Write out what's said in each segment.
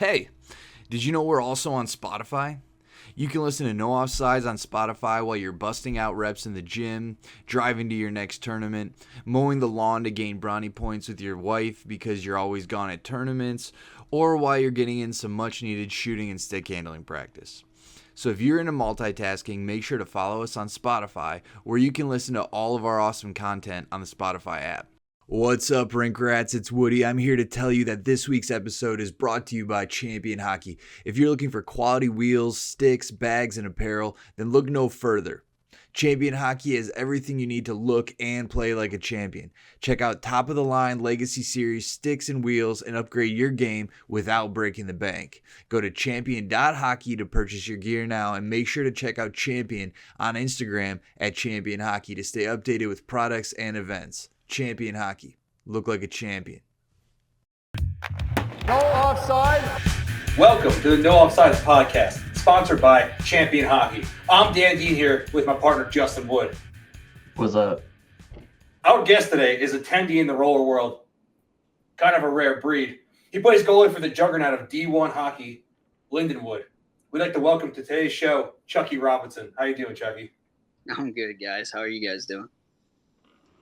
Hey, did you know we're also on Spotify? You can listen to No Offsides on Spotify while you're busting out reps in the gym, driving to your next tournament, mowing the lawn to gain brownie points with your wife because you're always gone at tournaments, or while you're getting in some much needed shooting and stick handling practice. So if you're into multitasking, make sure to follow us on Spotify, where you can listen to all of our awesome content on the Spotify app. What's up, Rink Rats? It's Woody. I'm here to tell you that this week's episode is brought to you by Champion Hockey. If you're looking for quality wheels, sticks, bags, and apparel, then look no further. Champion Hockey has everything you need to look and play like a champion. Check out top-of-the-line Legacy Series sticks and wheels and upgrade your game without breaking the bank. Go to champion.hockey to purchase your gear now, and make sure to check out Champion on Instagram at Champion Hockey to stay updated with products and events. Champion Hockey. Look like a champion. No offside. Welcome to the No Offsides podcast, sponsored by Champion Hockey. I'm Dan Dean here with my partner Justin Wood. What's up? Our guest today is a tendy in the roller world, kind of a rare breed. He plays goalie for the juggernaut of D1 hockey, Lindenwood. We'd like to welcome to today's show Chucky Robinson. How you doing, Chucky? I'm good, guys. How are you guys doing?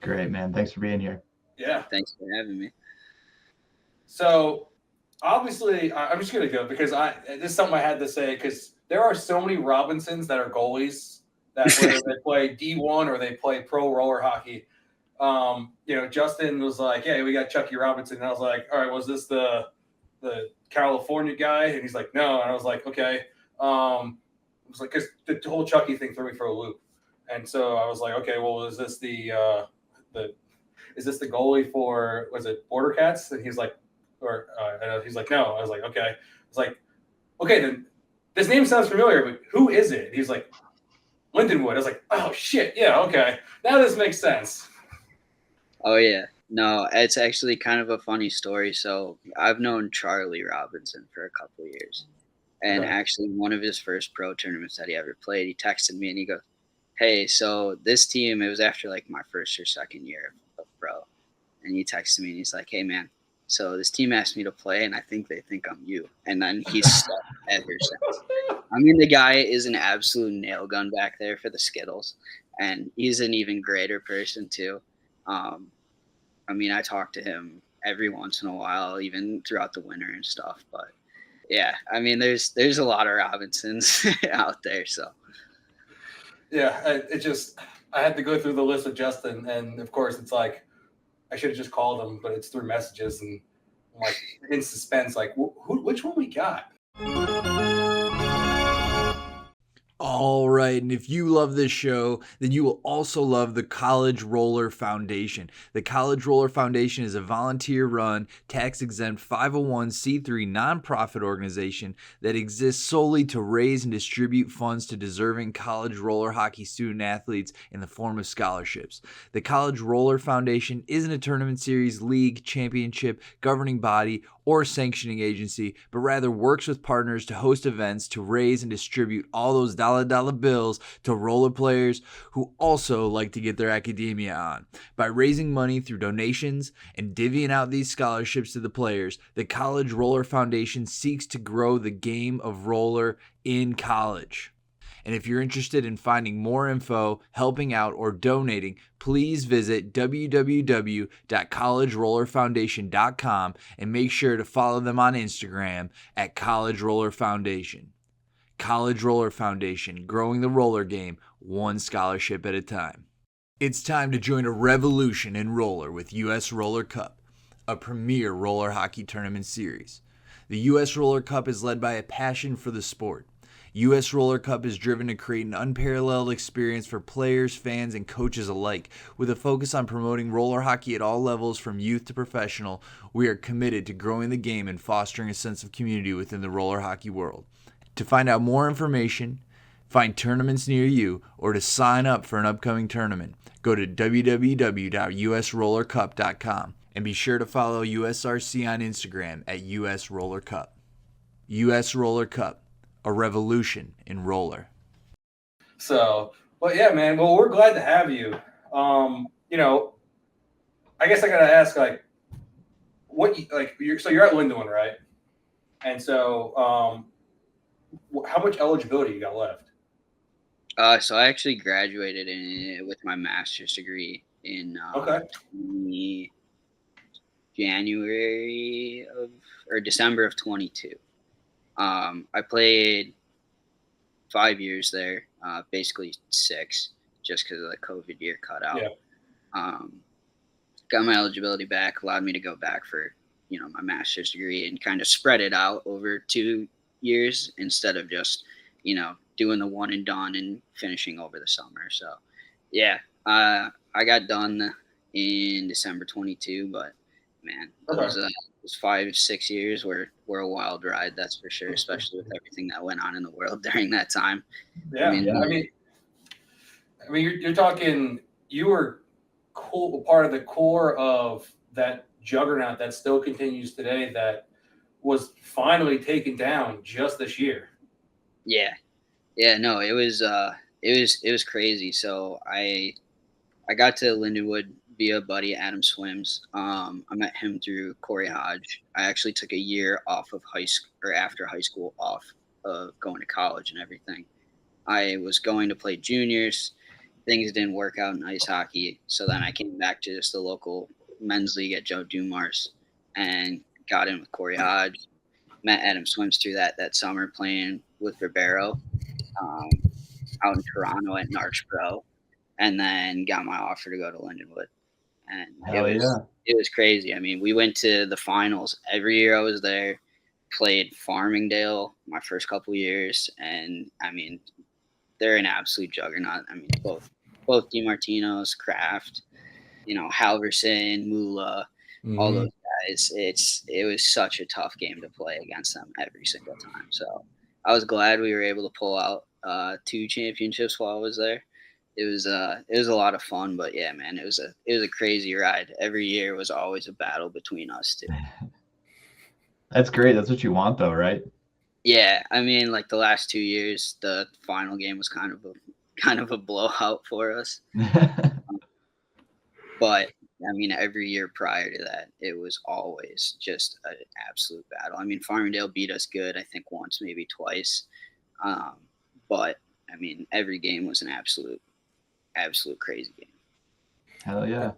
Great, man. Thanks for being here. Yeah. Thanks for having me. So, obviously, I'm just going to go because this is something I had to say because there are so many Robinsons that are goalies that whether they play D1 or they play pro roller hockey. Justin was like, "Yeah, we got Chucky Robinson." And I was like, "All right, was this the California guy?" And he's like, "No." And I was like, "Okay." It was like, because the whole Chucky thing threw me for a loop. And so I was like, "Okay, well, is this the goalie for, was it Border Cats?" And he's like, he's like, "No." I was like, "Okay." I was like, "Okay, then this name sounds familiar, but who is it?" And he's like, "Lindenwood." I was like, "Oh shit, yeah, okay, now this makes sense." Oh, yeah. No, it's actually kind of a funny story. So I've known Charlie Robinson for a couple of years. And Okay. actually one of his first pro tournaments that he ever played, he texted me and he goes, "Hey, so this team," it was after like my first or second year of pro. And he texted me and he's like, "Hey, man, so this team asked me to play and I think they think I'm you." And then he's stuck ever since. I mean, the guy is an absolute nail gun back there for the Skittles. And he's an even greater person too. I talk to him every once in a while, even throughout the winter and stuff. But yeah, I mean, there's a lot of Robinsons out there. So Yeah, I had to go through the list with Justin, and of course, it's like I should have just called him, but it's through messages, and I'm like in suspense, like which one we got? All right, and if you love this show, then you will also love the College Roller Foundation. The College Roller Foundation is a volunteer-run, tax-exempt 501c3 nonprofit organization that exists solely to raise and distribute funds to deserving college roller hockey student athletes in the form of scholarships. The College Roller Foundation isn't a tournament series, league, championship, governing body, or sanctioning agency, but rather works with partners to host events to raise and distribute all those dollar bills to roller players who also like to get their academia on. By raising money through donations and divvying out these scholarships to the players, the College Roller Foundation seeks to grow the game of roller in college. And if you're interested in finding more info, helping out, or donating, please visit www.collegerollerfoundation.com and make sure to follow them on Instagram at College Roller Foundation. College Roller Foundation, growing the roller game one scholarship at a time. It's time to join a revolution in roller with US Roller Cup, a premier roller hockey tournament series. The US Roller Cup is led by a passion for the sport. US Roller Cup is driven to create an unparalleled experience for players, fans, and coaches alike. With a focus on promoting roller hockey at all levels from youth to professional, we are committed to growing the game and fostering a sense of community within the roller hockey world. To find out more information, find tournaments near you, or to sign up for an upcoming tournament, go to www.usrollercup.com and be sure to follow USRC on Instagram at US Roller Cup. US Roller Cup, a revolution in roller. So, well, yeah, man. Well, we're glad to have you. I guess I gotta ask, like, you're at Lindenwood, right? And so, how much eligibility you got left? So I actually graduated with my master's degree in Okay. January or December of 22. I played 5 years there, basically 6, just because of the COVID year cut out. Yeah. Got my eligibility back, allowed me to go back for, my master's degree and kind of spread it out over 2 years instead of just, doing the one and done and finishing over the summer. So, yeah, I got done in December 22, but man, those 5-6 years were a wild ride, that's for sure, especially with everything that went on in the world during that time. Yeah, I mean, you're talking. You were part of the core of that juggernaut that still continues today. That was finally taken down just this year. Yeah, no, it was crazy. So I got to Lindenwood via buddy Adam Swims. I met him through Corey Hodge. I actually took a year off of after high school off of going to college and everything. I was going to play juniors. Things didn't work out in ice hockey. So then I came back to just the local men's league at Joe Dumars and got in with Corey Hodge. Met Adam Swims through that summer playing with Ribeiro out in Toronto at Narch Pro. And then got my offer to go to Lindenwood. And it was crazy. I mean, we went to the finals every year I was there, played Farmingdale my first couple years. And, I mean, they're an absolute juggernaut. I mean, both DiMartino's, Kraft, Halverson, Mula, all those guys. It was such a tough game to play against them every single time. So I was glad we were able to pull out 2 championships while I was there. It was a lot of fun, but yeah, man, it was a crazy ride. Every year was always a battle between us two. That's great. That's what you want, though, right? Yeah, I mean, like the last 2 years, the final game was kind of a blowout for us. But I mean, every year prior to that, it was always just an absolute battle. I mean, Farmingdale beat us good, I think once, maybe twice. But I mean, every game was an absolute crazy game. Hell yeah.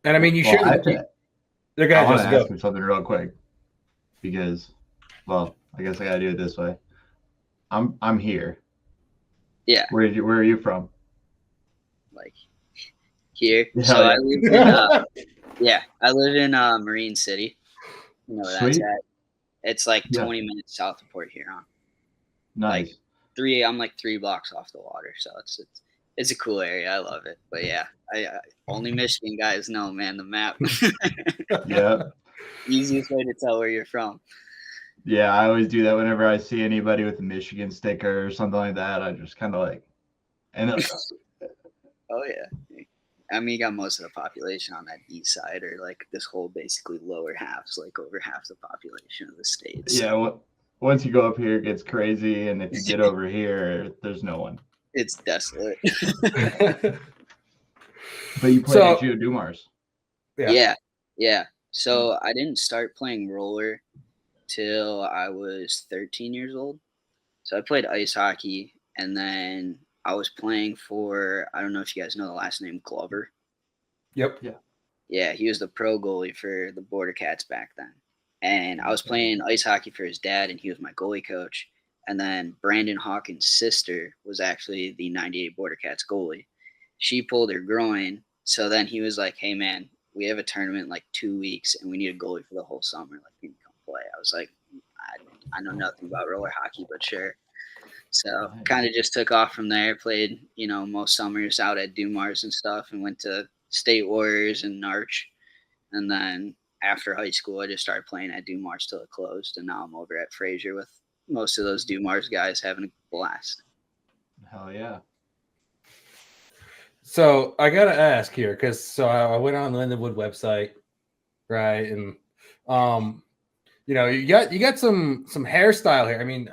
And I mean, you Well, should. I want to ask you something real quick because, well, I guess I gotta do it this way. I'm here. Yeah. Where are you from? Like here. Yeah, so I live in I live in Marine City. You know where that's at. It's like 20 minutes south of Port Huron. Nice. I'm like 3 blocks off the water, so it's a cool area. I love it. But yeah, I only Michigan guys know, man, the map. Yeah. Easiest way to tell where you're from. Yeah, I always do that whenever I see anybody with a Michigan sticker or something like that. I just kind of like, Oh yeah. I mean, you got most of the population on that east side, or like this whole basically lower half's like over half the population of the state. So. Yeah, once you go up here, it gets crazy, and if you get over here, there's no one. It's desolate. But you played at Joe Dumars. Yeah. So I didn't start playing roller till I was 13 years old. So I played ice hockey, and then I was playing for, I don't know if you guys know the last name, Glover. Yep. Yeah, he was the pro goalie for the Border Cats back then. And I was playing ice hockey for his dad, and he was my goalie coach. And then Brandon Hawkins' sister was actually the 98 Border Cats goalie. She pulled her groin. So then he was like, hey, man, we have a tournament in like 2 weeks, and we need a goalie for the whole summer. Like, can you come play? I was like, I know nothing about roller hockey, but sure. So kind of just took off from there, played, most summers out at Dumars and stuff, and went to State Warriors and Narch. And then after high school, I just started playing at Dumars till it closed. And now I'm over at Fraser with most of those Dumars guys having a blast. Hell yeah. So I got to ask here, because I went on the Lindenwood website, right? And, you got some hairstyle here. I mean,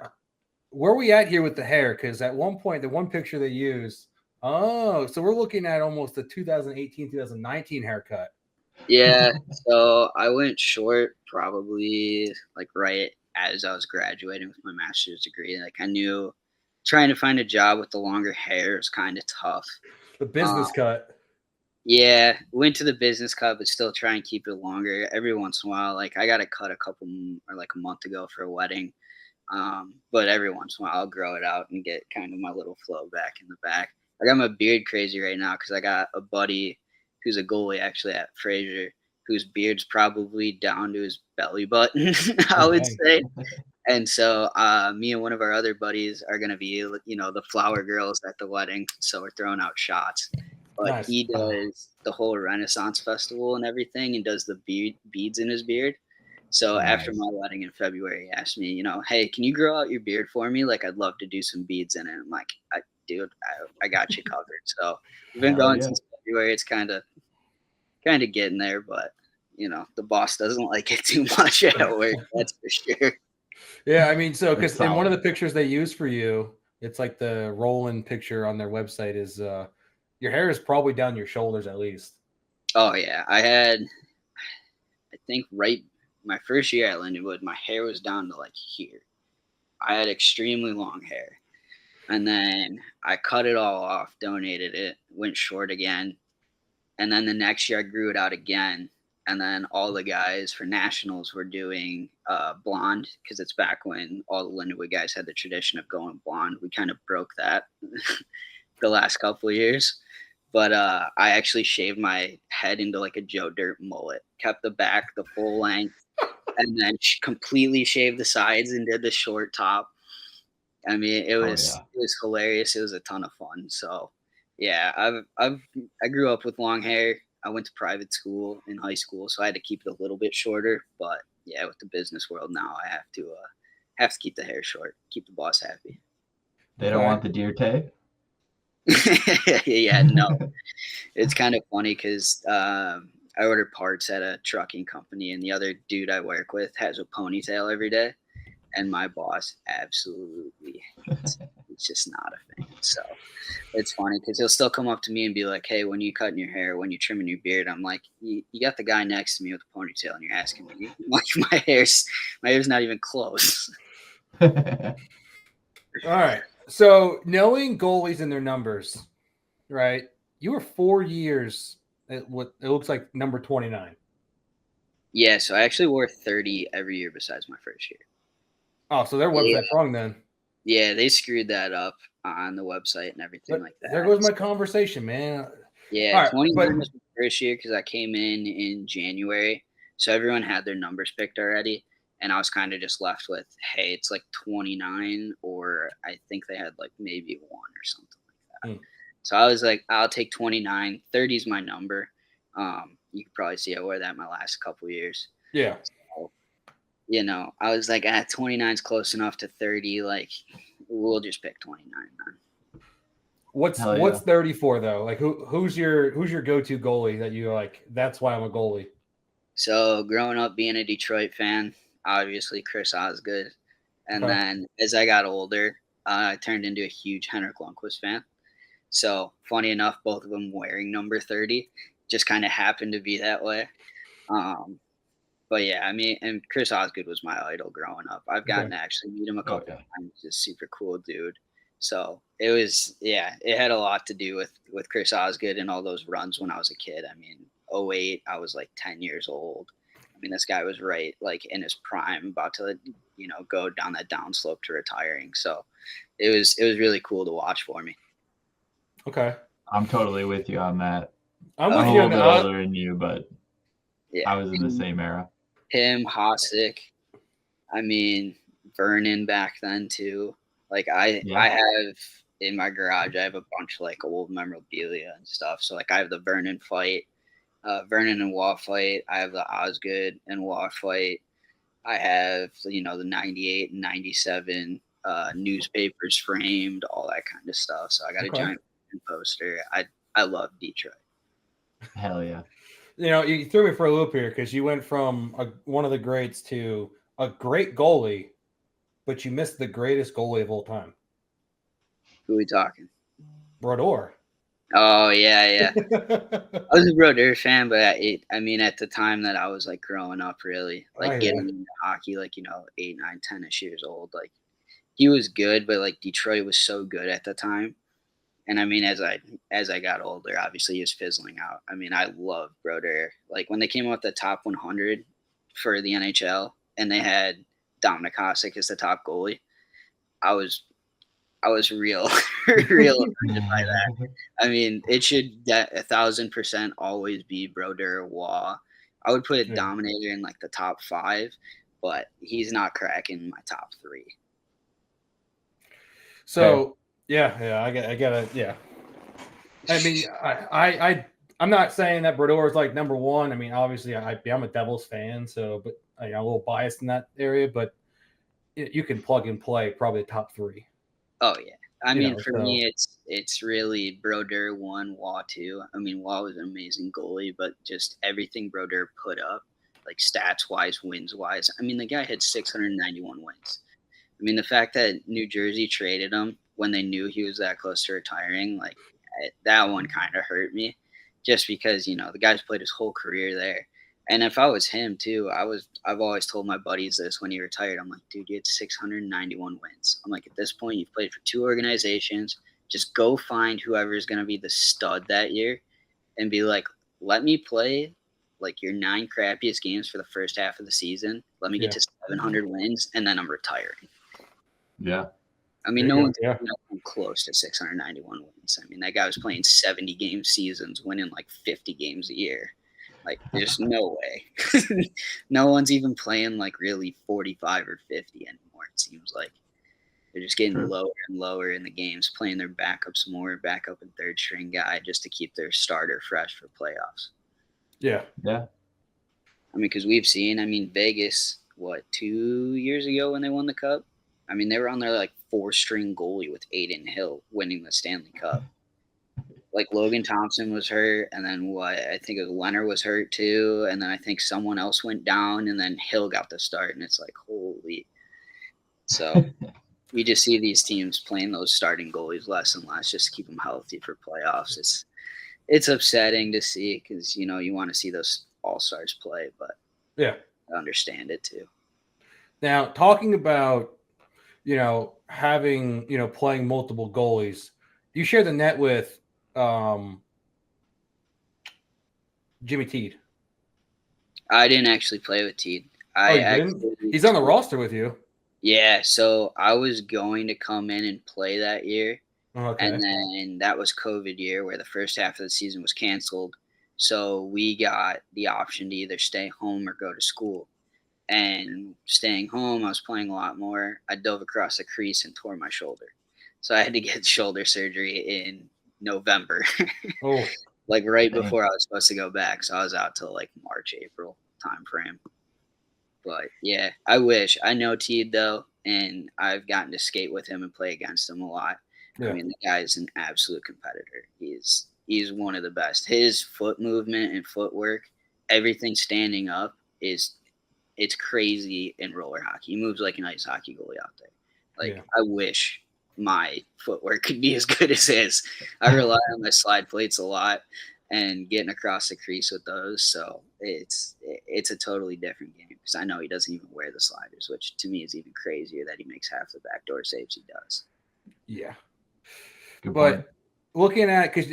where are we at here with the hair? Because at one point, the one picture they used, so we're looking at almost the 2018, 2019 haircut. Yeah, so I went short probably like right as I was graduating with my master's degree. Like I knew trying to find a job with the longer hair was kind of tough. The business cut. Yeah, went to the business cut, but still try and keep it longer every once in a while. Like I got a cut a month ago for a wedding. But every once in a while I'll grow it out and get kind of my little flow back in the back. I got my beard crazy right now because I got a buddy who's a goalie actually at Fraser, whose beard's probably down to his belly button, I would say. And so me and one of our other buddies are going to be, the flower girls at the wedding. So we're throwing out shots. But Nice. He does the whole Renaissance Festival and everything and does the beads in his beard. So after my wedding in February, he asked me, hey, can you grow out your beard for me? Like, I'd love to do some beads in it. I'm like, dude, I got you covered. So we've been going since February. It's kind of getting there, but the boss doesn't like it too much at work. That's for sure. Yeah, I mean, so because in one of the pictures they use for you, it's like the rolling picture on their website is your hair is probably down your shoulders at least. Oh yeah, I think my first year at Lindenwood, my hair was down to like here. I had extremely long hair. And then I cut it all off, donated it, went short again. And then the next year I grew it out again. And then all the guys for nationals were doing blonde because it's back when all the Lindenwood guys had the tradition of going blonde. We kind of broke that the last couple of years. But I actually shaved my head into like a Joe Dirt mullet, kept the back, the full length, and then completely shaved the sides and did the short top. I mean, it was hilarious. It was a ton of fun. So, yeah, I grew up with long hair. I went to private school in high school, so I had to keep it a little bit shorter. But yeah, with the business world now, I have to keep the hair short, keep the boss happy. They don't want the deer tag? Yeah, no. It's kind of funny because I order parts at a trucking company, and the other dude I work with has a ponytail every day, and my boss absolutely hates it. It's just not a thing. So it's funny because he'll still come up to me and be like, "Hey, when you cutting your hair? When you trimming your beard?" I'm like, "You got the guy next to me with a ponytail, and you're asking me?" Like my hair's not even close. All right. So knowing goalies and their numbers, right? You were 4 years at what it looks like number 29. Yeah, so I actually wore 30 every year besides my first year. Oh, so their website's wrong then. Yeah, they screwed that up on the website and everything like that. There goes my conversation, man. Yeah, 29 was my first year because I came in January. So everyone had their numbers picked already. And I was kind of just left with, hey, it's like 29, or I think they had like maybe 1 or something like that. So I was like, I'll take 29. 30 is my number. You could probably see I wore that my last couple of years. Yeah. So, I was like, 29 is close enough to 30. Like, we'll just pick 29 then. What's 30 for though? Like, who's your go-to goalie that you like? That's why I'm a goalie. So growing up being a Detroit fan, obviously Chris Osgood. And then as I got older, I turned into a huge Henrik Lundqvist fan. So funny enough, both of them wearing number 30 just kind of happened to be that way. But yeah, I mean, and Chris Osgood was my idol growing up. I've gotten to actually meet him a couple times. He's a super cool dude. So it was, it had a lot to do with Chris Osgood and all those runs when I was a kid. I mean, 2008, I was like 10 years old. I mean, this guy was right, like in his prime, about to, go down that downslope to retiring. So it was really cool to watch for me. Okay. I'm totally with you on that. I'm a little bit older than you, but I was in the same era. Him, Hosik, I mean, Vernon back then too. Like I have in my garage, I have a bunch of like old memorabilia and stuff. So like I have the Vernon fight, Vernon and Waugh fight. I have the Osgood and Waugh fight. I have, the 98 and 97 newspapers framed, all that kind of stuff. So I got a giant poster. I love Detroit. Hell yeah. You threw me for a loop here because you went from one of the greats to a great goalie, but you missed the greatest goalie of all time. Who are we talking? Brodeur. Oh yeah. I was a Brodeur fan, but I mean, at the time that I was like growing up, really like getting into hockey, like 8, 9, 10ish years old, like he was good, but like Detroit was so good at the time. And I mean, as I got older, obviously he was fizzling out. I mean, I love Brodeur. Like when they came out with the top 100 for the NHL, and they had Dominic Hasek as the top goalie, I was real real offended by that. I mean, it should 1,000% always be Brodeur or Waugh. I would put Dominator in like the top 5, but he's not cracking my top 3. So I gotta I mean, I'm not saying that Brodeur is like number one. I mean, obviously, I'm a Devils fan, so but I'm a little biased in that area. But you can plug and play probably the top 3. Oh yeah, I mean, for me, it's really Brodeur 1, Waugh 2. I mean, Waugh was an amazing goalie, but just everything Brodeur put up, like stats wise, wins wise. I mean, the guy had 691 wins. I mean, the fact that New Jersey traded him when they knew he was that close to retiring, like that one kind of hurt me, just because the guy's played his whole career there. And if I was him too, I've always told my buddies this when he retired. I'm like, dude, you had 691 wins. I'm like, at this point, you've played for 2 organizations. Just go find whoever is going to be the stud that year, and be like, let me play like your 9 crappiest games for the first half of the season. Let me get to 700 wins, and then I'm retiring. Yeah. I mean, no one's close to 691 wins. I mean, that guy was playing 70-game seasons, winning like 50 games a year. Like, there's no way. No one's even playing like really 45 or 50 anymore, it seems like. They're just getting lower and lower in the games, playing their backups more, backup and third string guy, just to keep their starter fresh for playoffs. Yeah. I mean, because we've seen, Vegas, 2 years ago when they won the Cup? I mean, they were on their like 4-string goalie with Aiden Hill winning the Stanley Cup. Like Logan Thompson was hurt, and then I think it was Leonard was hurt too, and then I think someone else went down, and then Hill got the start, and it's like, holy. So we just see these teams playing those starting goalies less and less just to keep them healthy for playoffs. It's upsetting to see because you want to see those all-stars play, but I understand it too. Now, talking about having playing multiple goalies, you share the net with Jimmy Teed. I didn't actually play with Teed. He's on the roster with you. Yeah, so I was going to come in and play that year. And then that was COVID year where the first half of the season was canceled. So we got the option to either stay home or go to school. And staying home, I was playing a lot more. I dove across the crease and tore my shoulder. So I had to get shoulder surgery in November. Like right before I was supposed to go back. So I was out till like March, April time frame. But yeah, I wish. I know Teed though, and I've gotten to skate with him and play against him a lot. I mean, the guy is an absolute competitor. He's one of the best. His foot movement and footwork, everything standing up it's crazy in roller hockey. He moves like an ice hockey goalie out there. Like I wish my footwork could be as good as his. I rely on my slide plates a lot and getting across the crease with those. So it's a totally different game because I know he doesn't even wear the sliders, which to me is even crazier that he makes half the backdoor saves he does. Yeah. Good but point. Looking at, because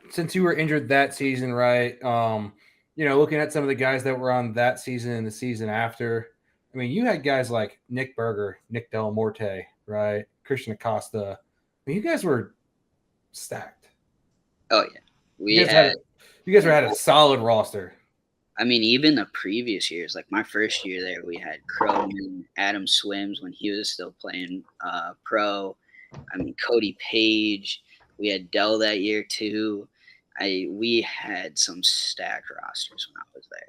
since you were injured that season, right? Looking at some of the guys that were on that season and the season after, I mean, you had guys like Nick Berger, Nick Del Morte, right? Christian Acosta. I mean, you guys were stacked. Oh yeah, you guys had a solid roster. I mean, even the previous years, like my first year there, we had Cronin, Adam Swims when he was still playing pro. I mean, Cody Page. We had Dell that year too. We had some stacked rosters when I was there.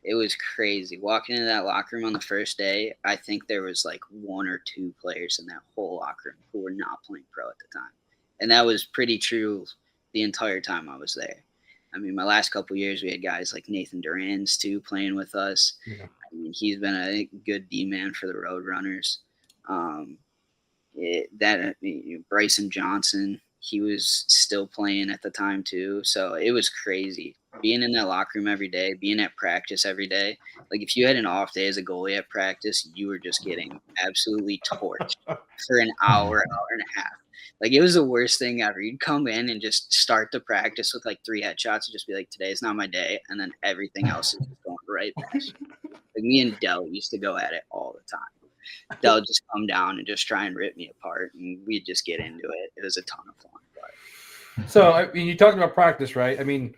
It was crazy. Walking into that locker room on the first day, I think there was like 1 or 2 players in that whole locker room who were not playing pro at the time. And that was pretty true the entire time I was there. I mean, my last couple of years, we had guys like Nathan Durans too playing with us. Yeah. I mean, he's been a good D-man for the Roadrunners. Bryson Johnson, he was still playing at the time too. So it was crazy being in that locker room every day, being at practice every day. Like if you had an off day as a goalie at practice, you were just getting absolutely torched for an hour, hour and a half. Like it was the worst thing ever. You'd come in and just start the practice with like 3 headshots and just be like, today's not my day. And then everything else is just going right past you. Like me and Dell used to go at it all the time. They'll just come down and just try and rip me apart, and we'd just get into it. It was a ton of fun. But. So, I mean, you talked about practice, right? I mean,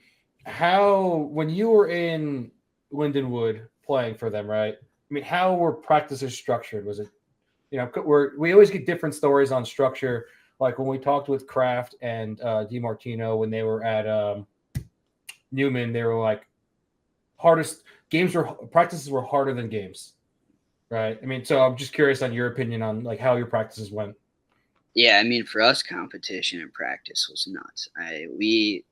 when you were in Lindenwood playing for them, right? I mean, how were practices structured? Was it, we always get different stories on structure. Like when we talked with Kraft and DiMartino when they were at Newman, they were like, practices were harder than games. Right. I mean, so I'm just curious on your opinion on like how your practices went. Yeah, I mean, for us, competition and practice was nuts. We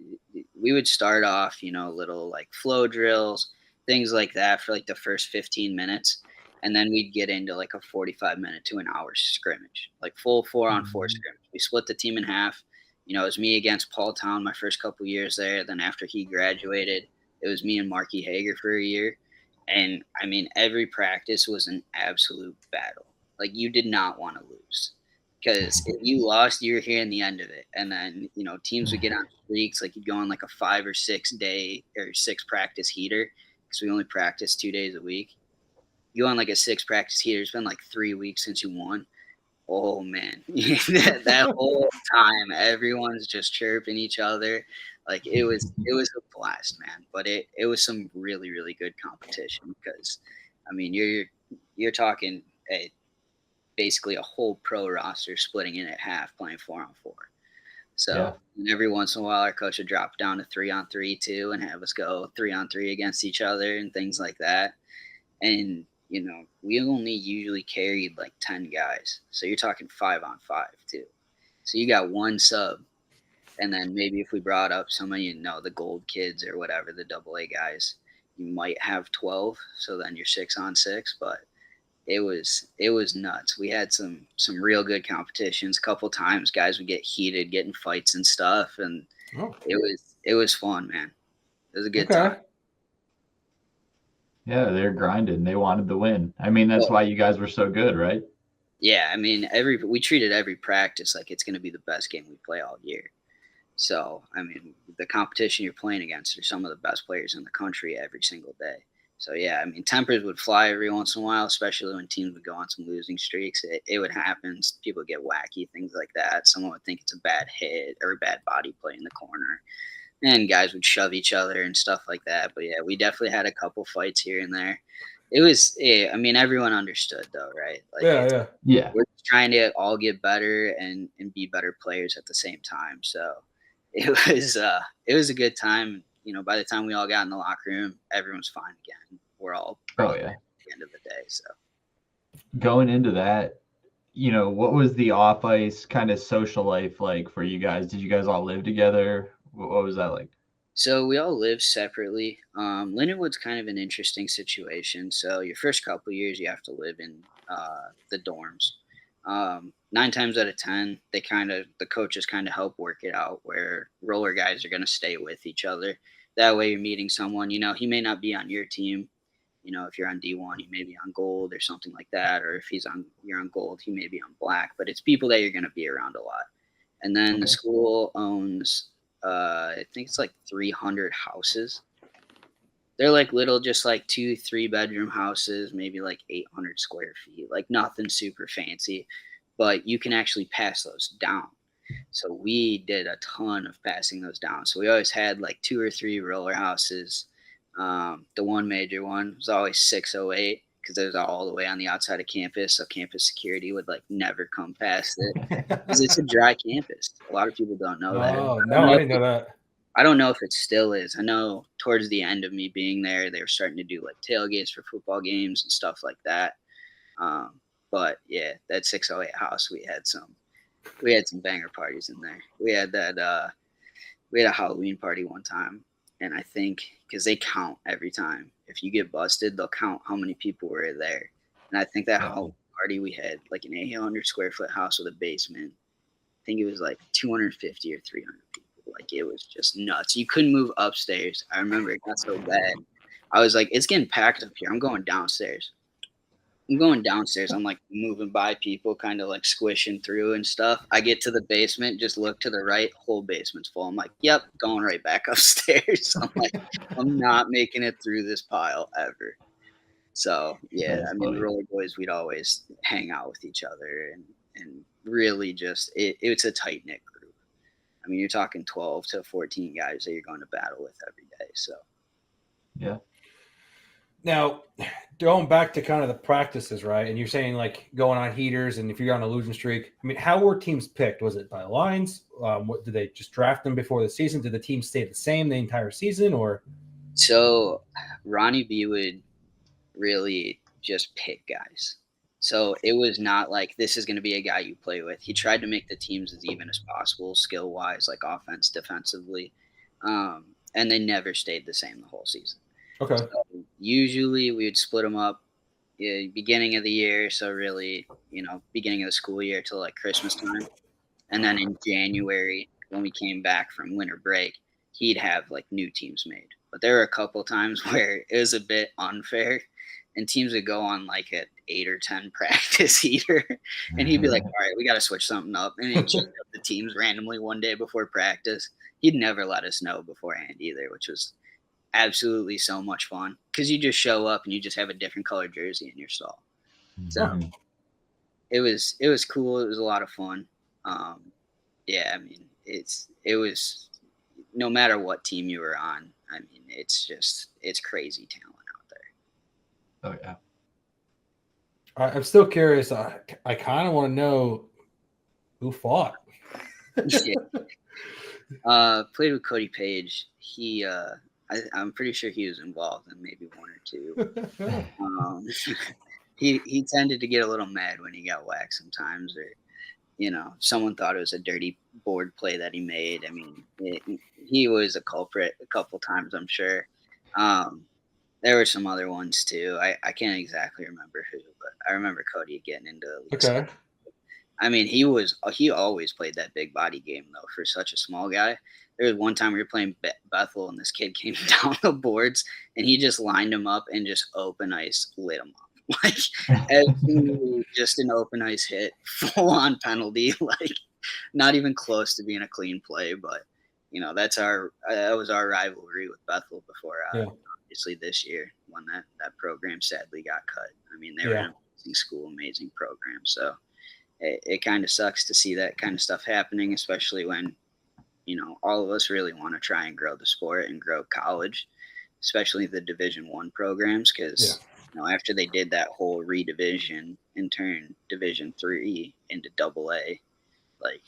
would start off, little like flow drills, things like that for like the first 15 minutes, and then we'd get into like a 45-minute to an hour scrimmage, like full 4-on-4 scrimmage. We split the team in half. It was me against Paul Town my first couple years there. Then after he graduated, it was me and Marky Hager for a year. And I mean, every practice was an absolute battle. Like you did not want to lose because if you lost, you were hearing the end of it. And then, teams would get on streaks. Like you'd go on like a 5 or 6 day or 6 practice heater because we only practice 2 days a week. You go on like a 6 practice heater. It's been like 3 weeks since you won. Oh man, that whole time, everyone's just chirping each other. Like it was a blast, man. But it was some really, really good competition because, I mean, you're talking basically a whole pro roster splitting in at half, playing 4-on-4. So every once in a while, our coach would drop down to 3-on-3 too, and have us go 3-on-3 against each other and things like that. And we only usually carried like 10 guys. So you're talking 5-on-5 too. So you got one sub. And then maybe if we brought up some of, the gold kids or whatever, the AA guys, you might have 12. So then you're 6-on-6. But it was nuts. We had some real good competitions. A couple times guys would get heated, get in fights and stuff. And it was fun, man. It was a good time. Yeah, they're grinding. They wanted the win. I mean, that's why you guys were so good, right? Yeah, I mean, we treated every practice like it's going to be the best game we play all year. So, I mean, the competition you're playing against are some of the best players in the country every single day. So, yeah, I mean, tempers would fly every once in a while, especially when teams would go on some losing streaks. It would happen. People get wacky, things like that. Someone would think it's a bad hit or a bad body play in the corner. And guys would shove each other and stuff like that. But, yeah, we definitely had a couple fights here and there. It was, I mean, everyone understood, though, right? Like, yeah. We're trying to all get better and be better players at the same time. So it was a good time. By the time we all got in the locker room, everyone's fine again. We're all at the end of the day. So going into that, what was the off ice kind of social life like for you guys? Did you guys all live together? What was that like? So we all live separately. Lindenwood's kind of an interesting situation. So your first couple years, you have to live in the dorms. 9 times out of 10, the coaches kind of help work it out where roller guys are going to stay with each other. That way you're meeting someone, he may not be on your team. If you're on D1, he may be on gold or something like that. Or if you're on gold, he may be on black, but it's people that you're going to be around a lot. And then the school owns, I think it's like 300 houses. They're like little, just like 2-3 bedroom houses, maybe like 800 square feet, like nothing super fancy, but you can actually pass those down. So we did a ton of passing those down. So we always had like 2 or 3 roller houses. The one major one was always 608 because it was all the way on the outside of campus. So campus security would like never come past it because it's a dry campus. A lot of people don't know that. Oh, no, I didn't know that. I don't know if it still is. I know towards the end of me being there, they were starting to do like tailgates for football games and stuff like that. But yeah, that 608 house, we had some banger parties in there. We had we had a Halloween party one time, and I think because they count every time. If you get busted, they'll count how many people were there. And I think that Halloween party we had like an 800 square foot house with a basement. I think it was like 250 or 300 people. Like it was just nuts. You couldn't move upstairs. I remember it got so bad. I was like, it's getting packed up here. I'm going downstairs. I'm like moving by people, kind of like squishing through and stuff. I get to the basement, just look to the right, whole basement's full. I'm like, yep, going right back upstairs. I'm like, I'm not making it through this pile ever. So yeah, That's I mean, the funny. Roller Boys, we'd always hang out with each other and really just it's a tight knit group. I mean, you're talking 12 to 14 guys that you're going to battle with every day. So Yeah. Now, going back to kind of the practices, right? And you're saying like going on heaters, and if you're on a losing streak, I mean, how were teams picked? Was it by lines? What did they just draft them before the season? Did the team stay the same the entire season, or? So Ronnie B would really just pick guys. So it was not like this is going to be a guy you play with. He tried to make the teams as even as possible, skill wise, like offense, defensively, and they never stayed the same the whole season. Okay. So usually we would split them up beginning of the year. So really, beginning of the school year till like Christmas time. And then in January, when we came back from winter break, he'd have like new teams made. But there were a couple times where it was a bit unfair and teams would go on like an 8 or 10 practice heater. And he'd be like, all right, we got to switch something up. And he'd change up the teams randomly one day before practice. He'd never let us know beforehand either, which was absolutely so much fun because you just show up and you just have a different colored jersey in your stall. So it was cool. It was a lot of fun. Yeah, I mean, it was no matter what team you were on. I mean, it's crazy talent out there. Oh yeah. I'm still curious. I kind of want to know who fought. Played with Cody Page. He I'm pretty sure he was involved in maybe one or two. He tended to get a little mad when he got whacked sometimes, or someone thought it was a dirty board play that he made. I mean, he was a culprit a couple times, I'm sure. There were some other ones too. I can't exactly remember who, but I remember Cody getting into it. Okay. I mean, he always played that big body game though for such a small guy. There was one time we were playing Bethel and this kid came down the boards and he just lined him up and just open ice lit him up. Like just an open ice hit, full on penalty, like not even close to being a clean play. But that was our rivalry with Bethel before. Obviously this year when that program sadly got cut. I mean, they were an amazing school, amazing program. So it kind of sucks to see that kind of stuff happening, especially when all of us really want to try and grow the sport and grow college, especially the Division I programs, because after they did that whole redivision and turned Division III into AA, I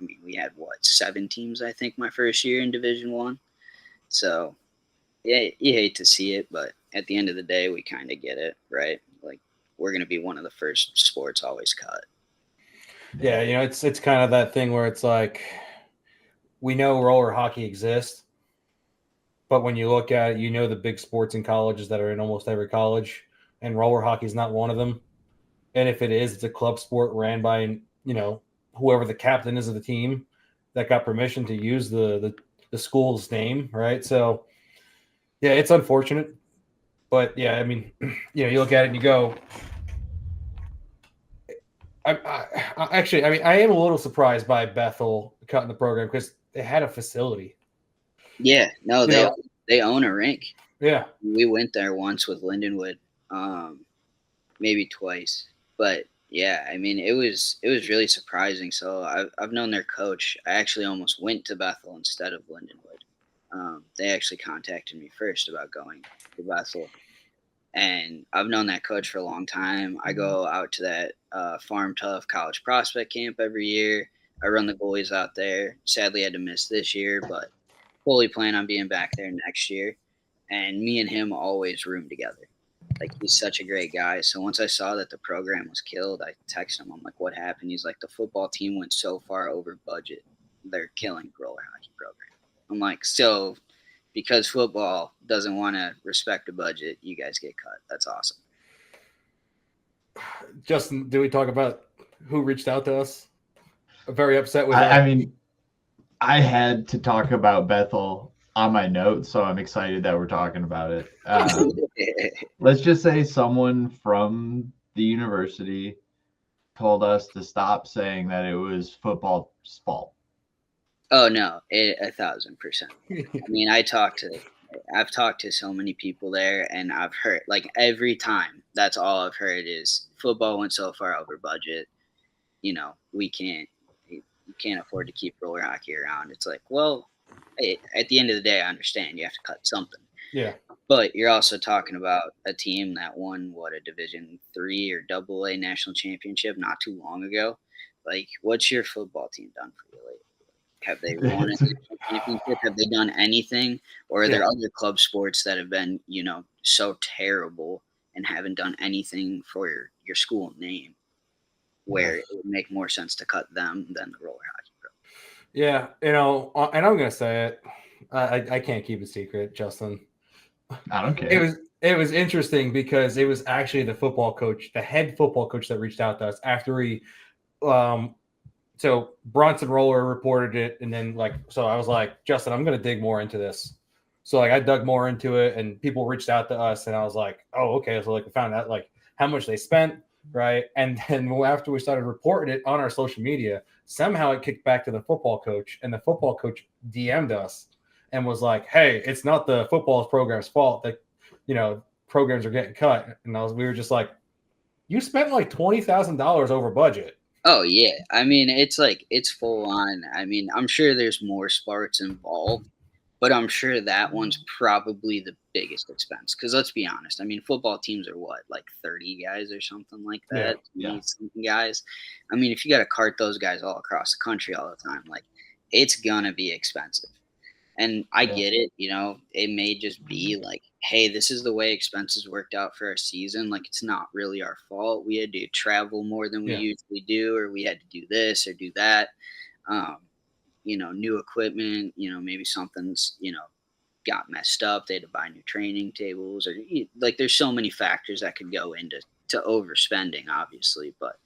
mean, we had 7 teams, I think, my first year in Division I. So, yeah, you hate to see it, but at the end of the day, we kind of get it, right? Like, we're going to be one of the first sports always cut. Yeah, it's kind of that thing where it's like, we know roller hockey exists, but when you look at it, the big sports in colleges that are in almost every college, and roller hockey is not one of them. And if it is, it's a club sport ran by, whoever the captain is of the team that got permission to use the school's name, right? So, yeah, it's unfortunate. But, yeah, I mean, you look at it and you go, I am a little surprised by Bethel cutting the program because they had a facility. Yeah, no, they own a rink. Yeah, we went there once with Lindenwood, maybe twice. But yeah, I mean, it was really surprising. So I've known their coach. I actually almost went to Bethel instead of Lindenwood. They actually contacted me first about going to Bethel. And I've known that coach for a long time. I go out to that Farm Tough College Prospect Camp every year. I run the goalies out there. Sadly, I had to miss this year, but fully plan on being back there next year. And me and him always room together. Like, he's such a great guy. So once I saw that the program was killed, I texted him. I'm like, what happened? He's like, the football team went so far over budget. They're killing the roller hockey program. I'm like, so because football doesn't want to respect a budget, you guys get cut. That's awesome. Justin, do we talk about who reached out to us? very upset with I mean, I had to talk about Bethel on my notes, so I'm excited that we're talking about it. Let's just say someone from the university told us to stop saying that it was football's fault. Oh no, 1,000%. I mean, I've talked to so many people there, and I've heard like every time. That's all I've heard is football went so far over budget. We can't afford to keep roller hockey around. It's like, well, at the end of the day, I understand you have to cut something. Yeah. But you're also talking about a team that won a Division III or AA national championship not too long ago. Like, what's your football team done for you lately? Have they won a national championship? Have they done anything? Or are there other club sports that have been, so terrible and haven't done anything for your school name, where it would make more sense to cut them than the roller hockey pro? Yeah, and I'm gonna say it. I can't keep a secret, Justin. I don't care. It was interesting because it was actually the head football coach that reached out to us after we so Bronson Roller reported it, and then so I was like, Justin, I'm gonna dig more into this. So I dug more into it, and people reached out to us, and I was like, oh, okay. So we found out how much they spent, right? And then after we started reporting it on our social media, somehow it kicked back to the football coach, and the football coach DM'd us and was like, hey, it's not the football program's fault that programs are getting cut. And we were just like, you spent like $20,000 over budget. Oh yeah, I mean it's full on. I mean, I'm sure there's more sports involved, but I'm sure that one's probably the biggest expense. Because let's be honest, I mean, football teams are what, like 30 guys or something like that. Yeah. Guys. I mean, if you got to cart those guys all across the country all the time, like it's gonna be expensive. And I get it, it may just be like, hey, this is the way expenses worked out for our season. Like, it's not really our fault. We had to travel more than we usually do, or we had to do this or do that. New equipment, maybe something's, got messed up. They had to buy new training tables, or like there's so many factors that could go into overspending, obviously. But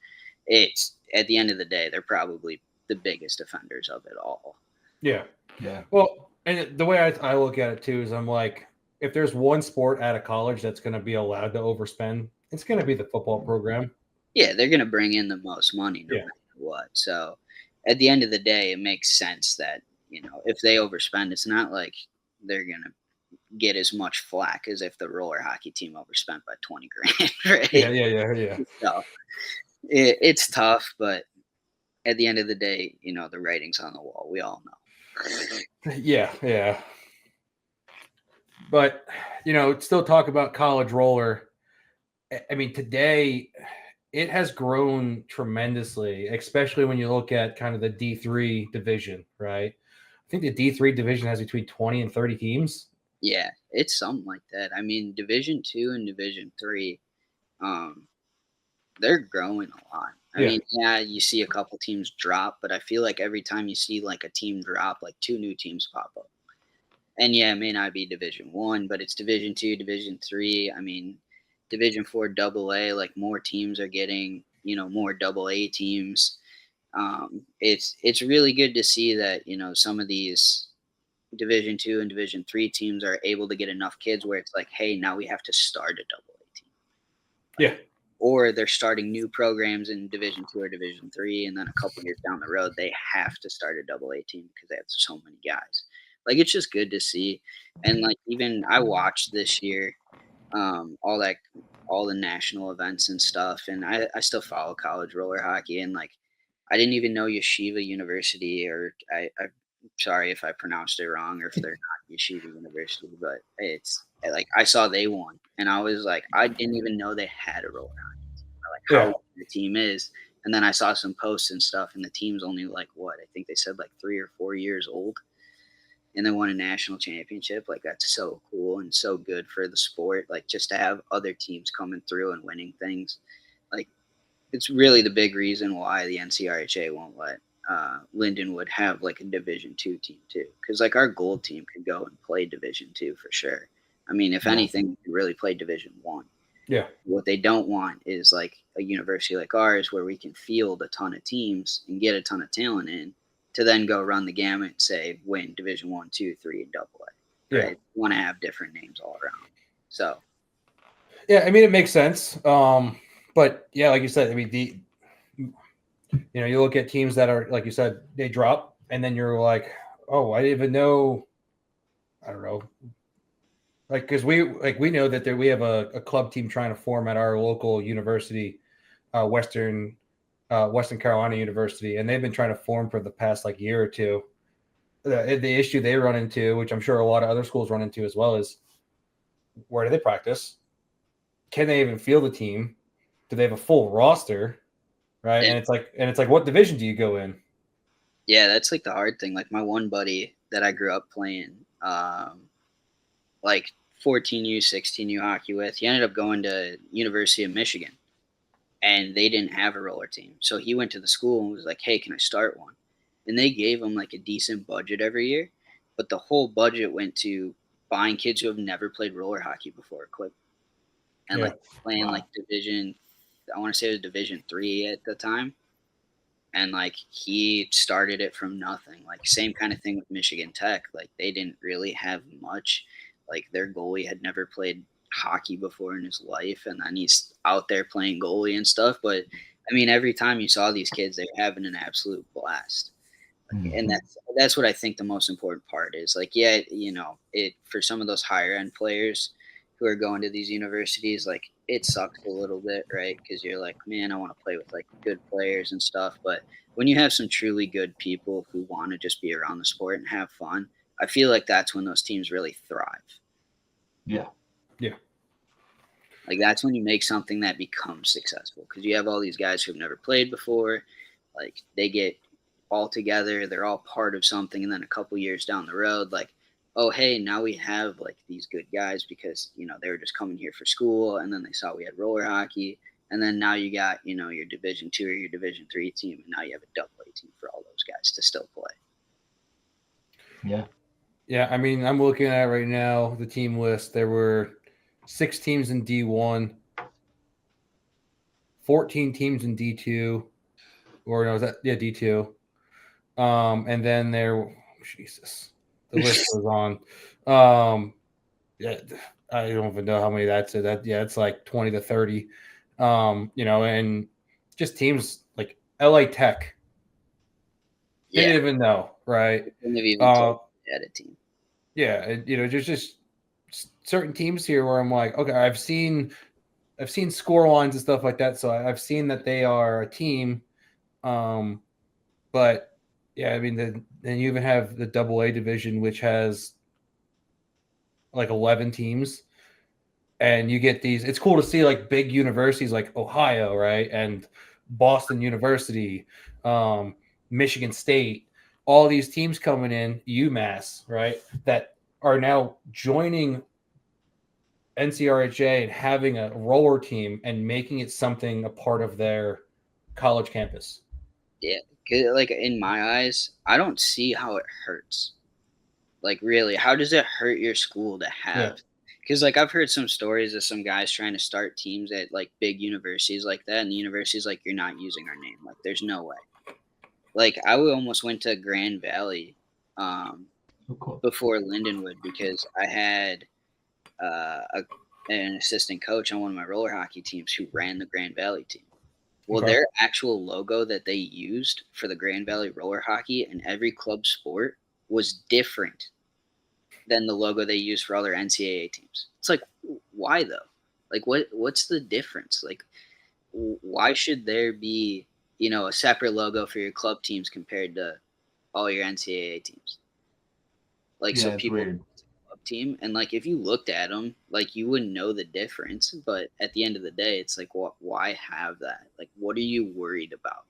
it's at the end of the day, they're probably the biggest offenders of it all. Yeah. Yeah. Well, and the way I look at it too is I'm like, if there's one sport out of college that's going to be allowed to overspend, it's going to be the football program. Yeah, they're going to bring in the most money no matter what. So at the end of the day, it makes sense that, if they overspend, it's not like they're going to get as much flack as if the roller hockey team overspent by 20 grand, right? Yeah. So it's tough, but at the end of the day, the writing's on the wall. We all know. Yeah. But, still talk about college roller. I mean, today it has grown tremendously, especially when you look at kind of the D3 division, right? I think the D3 division has between 20 and 30 teams. Yeah, it's something like that. I mean, Division 2 and Division 3, they're growing a lot. I mean, you see a couple teams drop, but I feel like every time you see like a team drop, like 2 new teams pop up. And yeah, it may not be Division 1, but it's Division 2, Division 3. I mean, Division 4 AA, like more teams are getting, more AA teams. It's really good to see that, some of these Division 2 and Division 3 teams are able to get enough kids where it's like, hey, now we have to start a AA team. Yeah. Or they're starting new programs in Division 2 or Division 3, and then a couple years down the road, they have to start a AA team because they have so many guys. Like, it's just good to see. And like, even I watched this year, all the national events and stuff, and I still follow college roller hockey, and like, I didn't even know Yeshiva University, or I'm sorry if I pronounced it wrong, or if they're not Yeshiva University, but it's like, I saw they won, and I was like, I didn't even know they had a roller hockey team, or like how the team is. And then I saw some posts and stuff, and the team's only like, what, I think they said like 3 or 4 years old, and they won a national championship. Like, that's so cool and so good for the sport. Like, just to have other teams coming through and winning things, like, it's really the big reason why the NCRHA won't let Lindenwood have like a Division 2 team too, because like our gold team could go and play Division 2 for sure. I mean, if anything, we could really play Division 1. Yeah. What they don't want is like a university like ours where we can field a ton of teams and get a ton of talent in to then go run the gamut, say win Division 1, 2, 3, and Double A. Right? Yeah. We want to have different names all around. So Yeah, I mean it makes sense. But yeah, like you said, I mean you look at teams that are like you said, they drop, and then you're like, oh, I didn't even know. I don't know, like because we know that we have a club team trying to form at our local university, Western Carolina University, and they've been trying to form for the past like year or two. The issue they run into, which I'm sure a lot of other schools run into as well, is where do they practice? Can they even field the team? Do they have a full roster? Right. And it's like, what division do you go in? yeah, that's like the hard thing. Like my one buddy that I grew up playing, like 14U, 16U hockey with, he ended up going to University of Michigan, and they didn't have a roller team. So he went to the school and was like, "Hey, can I start one?" And they gave him like a decent budget every year, but the whole budget went to buying kids who have never played roller hockey before equipment and Yeah. like playing like division. I want to say it was Division 3 at the time. And like he started it from nothing. Like same kind of thing with Michigan Tech. Like they didn't really have much. Like their goalie had never played hockey before in his life, and then he's out there playing goalie and stuff. But I mean, every time you saw these kids, they were having an absolute blast. And that's what I think the most important part is. Like, yeah, it for some of those higher end players who are going to these universities, like it sucks a little bit, right? Because you're like, man, I want to play with like good players and stuff. But when you have some truly good people who want to just be around the sport and have fun, I feel like that's when those teams really thrive. Yeah. Yeah. Like that's when you make something that becomes successful, because you have all these guys who've never played before. Like they get all together, they're all part of something, and then a couple years down the road, like, oh hey, now we have like these good guys because they were just coming here for school, and then they saw we had roller hockey, and then now you got your Division 2 or your Division 3 team, and now you have a Double A team for all those guys to still play. Yeah. Yeah, I mean, I'm looking at it right now, the team list. There were 6 teams in D1, 14 teams in D2, or no, is that D2? And then Jesus, the list goes on. Yeah, I don't even know how many that's it. It's like 20 to 30. And just teams like LA Tech. Yeah, Didn't even know, right? they've even played at a team. Yeah, there's just certain teams here where I'm like, okay, I've seen score lines and stuff like that, so I've seen that they are a team. But yeah, I mean, then you even have the Double A division, which has like 11 teams, and you get these. It's cool to see like big universities like Ohio, right, and Boston University, Michigan State, all these teams coming in, UMass, right, that are now joining NCRHA and having a roller team and making it something a part of their college campus. Yeah, 'cause, like in my eyes, I don't see how it hurts. Like really, how does it hurt your school to have? Because like I've heard some stories of some guys trying to start teams at like big universities like that, and the university's like, you're not using our name. Like there's no way. Like I almost went to Grand Valley before Lindenwood because I had an assistant coach on one of my roller hockey teams who ran the Grand Valley team. Well, Okay. their actual logo that they used for the Grand Valley roller hockey and every club sport was different than the logo they use for other NCAA teams. It's like, why though? Like, what's the difference? Like, why should there be a separate logo for your club teams compared to all your NCAA teams? Like, Yeah, so it's people weird. club team, and like if you looked at them, like you wouldn't know the difference. But at the end of the day, it's like, why have that? Like, what are you worried about?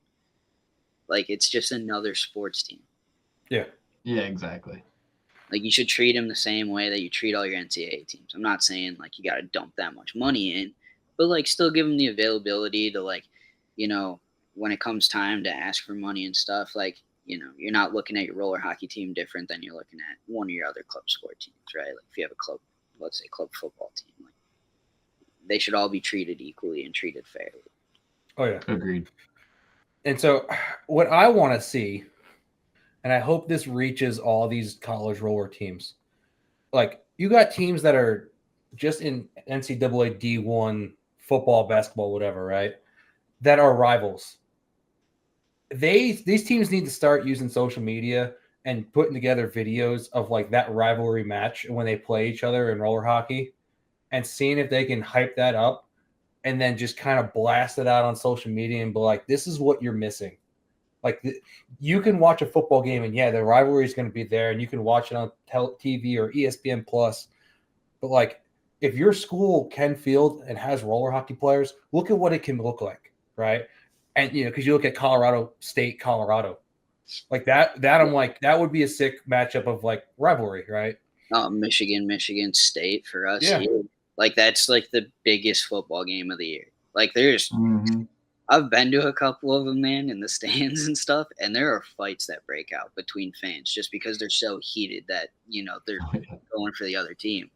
Like, it's just another sports team. Yeah. Yeah, exactly. Like, you should treat them the same way that you treat all your NCAA teams. I'm not saying like you got to dump that much money in, but like still give them the availability to like, when it comes time to ask for money and stuff, like, you're not looking at your roller hockey team different than you're looking at one of your other club sport teams, right? Like if you have a club, let's say club football team, like they should all be treated equally and treated fairly. Oh yeah, Agreed. and so what I want to see, and I hope this reaches all these college roller teams. Like you got teams that are just in NCAA D1 football, basketball, whatever, right? That are rivals. These teams need to start using social media and putting together videos of like that rivalry match when they play each other in roller hockey and seeing if they can hype that up and then just kind of blast it out on social media and be like, this is what you're missing. Like you can watch a football game and yeah, the rivalry is going to be there and you can watch it on TV or ESPN Plus. But like if your school can field and has roller hockey players, look at what it can look like, right? And because you look at Colorado State, Colorado, like that I'm like that would be a sick matchup of like rivalry, right? Michigan State for us. Yeah. Here. Like that's like the biggest football game of the year. Like there's Mm-hmm. I've been to a couple of them, man, in the stands and stuff, and there are fights that break out between fans just because they're so heated that they're going for the other team.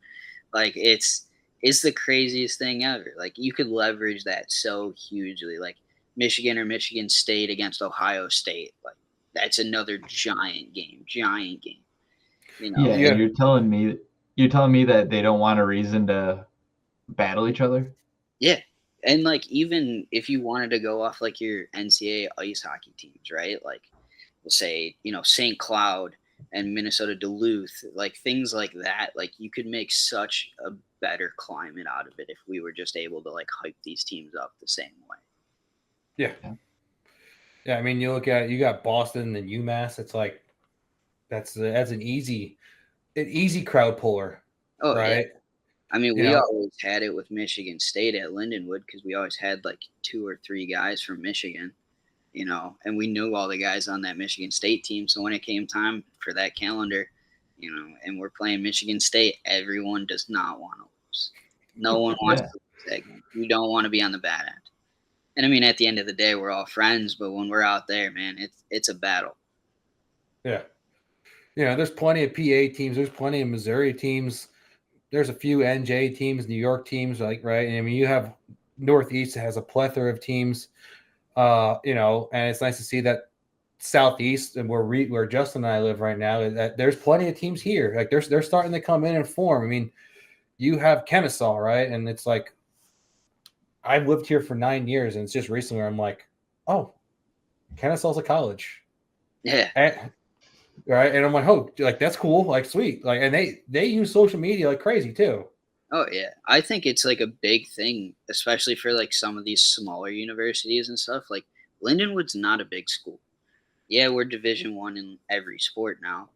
Like it's the craziest thing ever. Like you could leverage that so hugely. Like Michigan or Michigan State against Ohio State. Like that's another giant game. Yeah, Yeah. and you're telling me that they don't want a reason to battle each other? Yeah. And like even if you wanted to go off like your NCAA ice hockey teams, right? Like we'll say, St. Cloud and Minnesota Duluth, like things like that. Like you could make such a better climate out of it if we were just able to like hype these teams up the same way. Yeah. Yeah, I mean, you got Boston and UMass. It's like that's an easy crowd puller, Oh, right? yeah. I mean, we always had it with Michigan State at Lindenwood because we always had like 2 or 3 guys from Michigan, and we knew all the guys on that Michigan State team. So when it came time for that calendar, and we're playing Michigan State, everyone does not want to lose. No one wants to lose that game. You don't want to be on the bad end. And I mean, at the end of the day, we're all friends, but when we're out there, man, it's a battle. Yeah. There's plenty of PA teams. There's plenty of Missouri teams. There's a few NJ teams, New York teams, like, right? And I mean, you have Northeast has a plethora of teams, and it's nice to see that Southeast and where Justin and I live right now, that there's plenty of teams here. Like they're starting to come in and form. I mean, you have Kennesaw, right? And it's like, I've lived here for 9 years, and it's just recently where I'm like, oh, Kennesaw's a college. Yeah. Right. And I'm like, oh, like that's cool. Like, sweet. Like, and they use social media like crazy too. Oh, yeah. I think it's like a big thing, especially for like some of these smaller universities and stuff. Like Lindenwood's not a big school. Yeah, we're Division I in every sport now.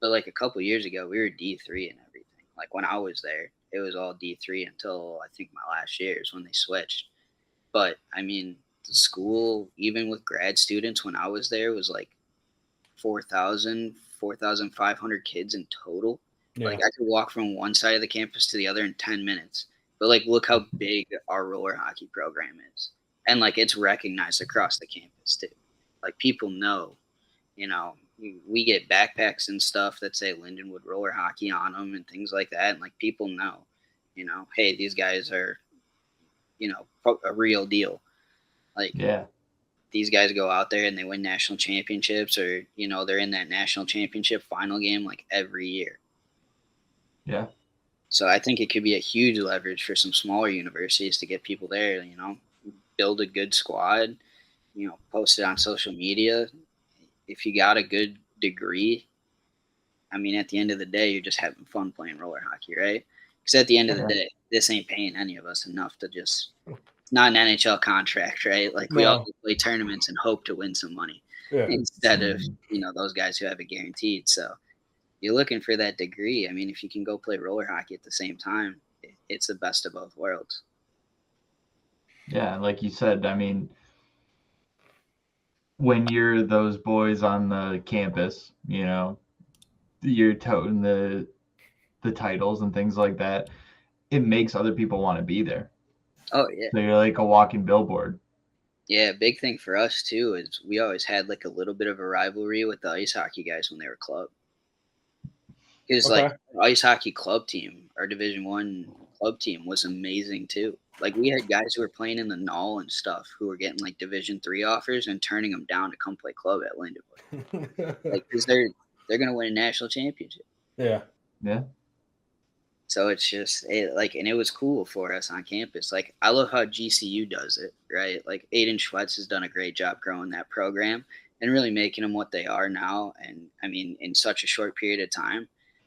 But like a couple years ago, we were D3 and everything. Like when I was there, it was all D3 until I think my last year is when they switched. But I mean, the school, even with grad students when I was there, was like 4,500 kids in total. Yeah. Like I could walk from one side of the campus to the other in 10 minutes. But like, look how big our roller hockey program is. And like, it's recognized across the campus too. Like people know, we get backpacks and stuff that say Lindenwood roller hockey on them and things like that. And like, people know, hey, these guys are, a real deal. Like, yeah. These guys go out there and they win national championships or, they're in that national championship final game like every year. Yeah. So I think it could be a huge leverage for some smaller universities to get people there, build a good squad, post it on social media. If you got a good degree, I mean, at the end of the day, you're just having fun playing roller hockey, right? Because at the end of the day, this ain't paying any of us enough to just – not an NHL contract, right? Like we all play tournaments and hope to win some money instead of, those guys who have it guaranteed. So you're looking for that degree. I mean, if you can go play roller hockey at the same time, it's the best of both worlds. Yeah. Like you said, I mean, when you're those boys on the campus, you're toting the titles and things like that. It makes other people want to be there. Oh, yeah. So you're like a walking billboard. Yeah, big thing for us, too, is we always had, like, a little bit of a rivalry with the ice hockey guys when they were club. Because, like, our ice hockey club team, our Division I club team was amazing, too. Like we had guys who were playing in the Null and stuff who were getting like Division III offers and turning them down to come play club at Lindenwood, like because they're gonna win a national championship. Yeah. Yeah. So it's just and it was cool for us on campus. Like I love how GCU does it, right? Like Aiden Schwetz has done a great job growing that program and really making them what they are now. And I mean, in such a short period of time,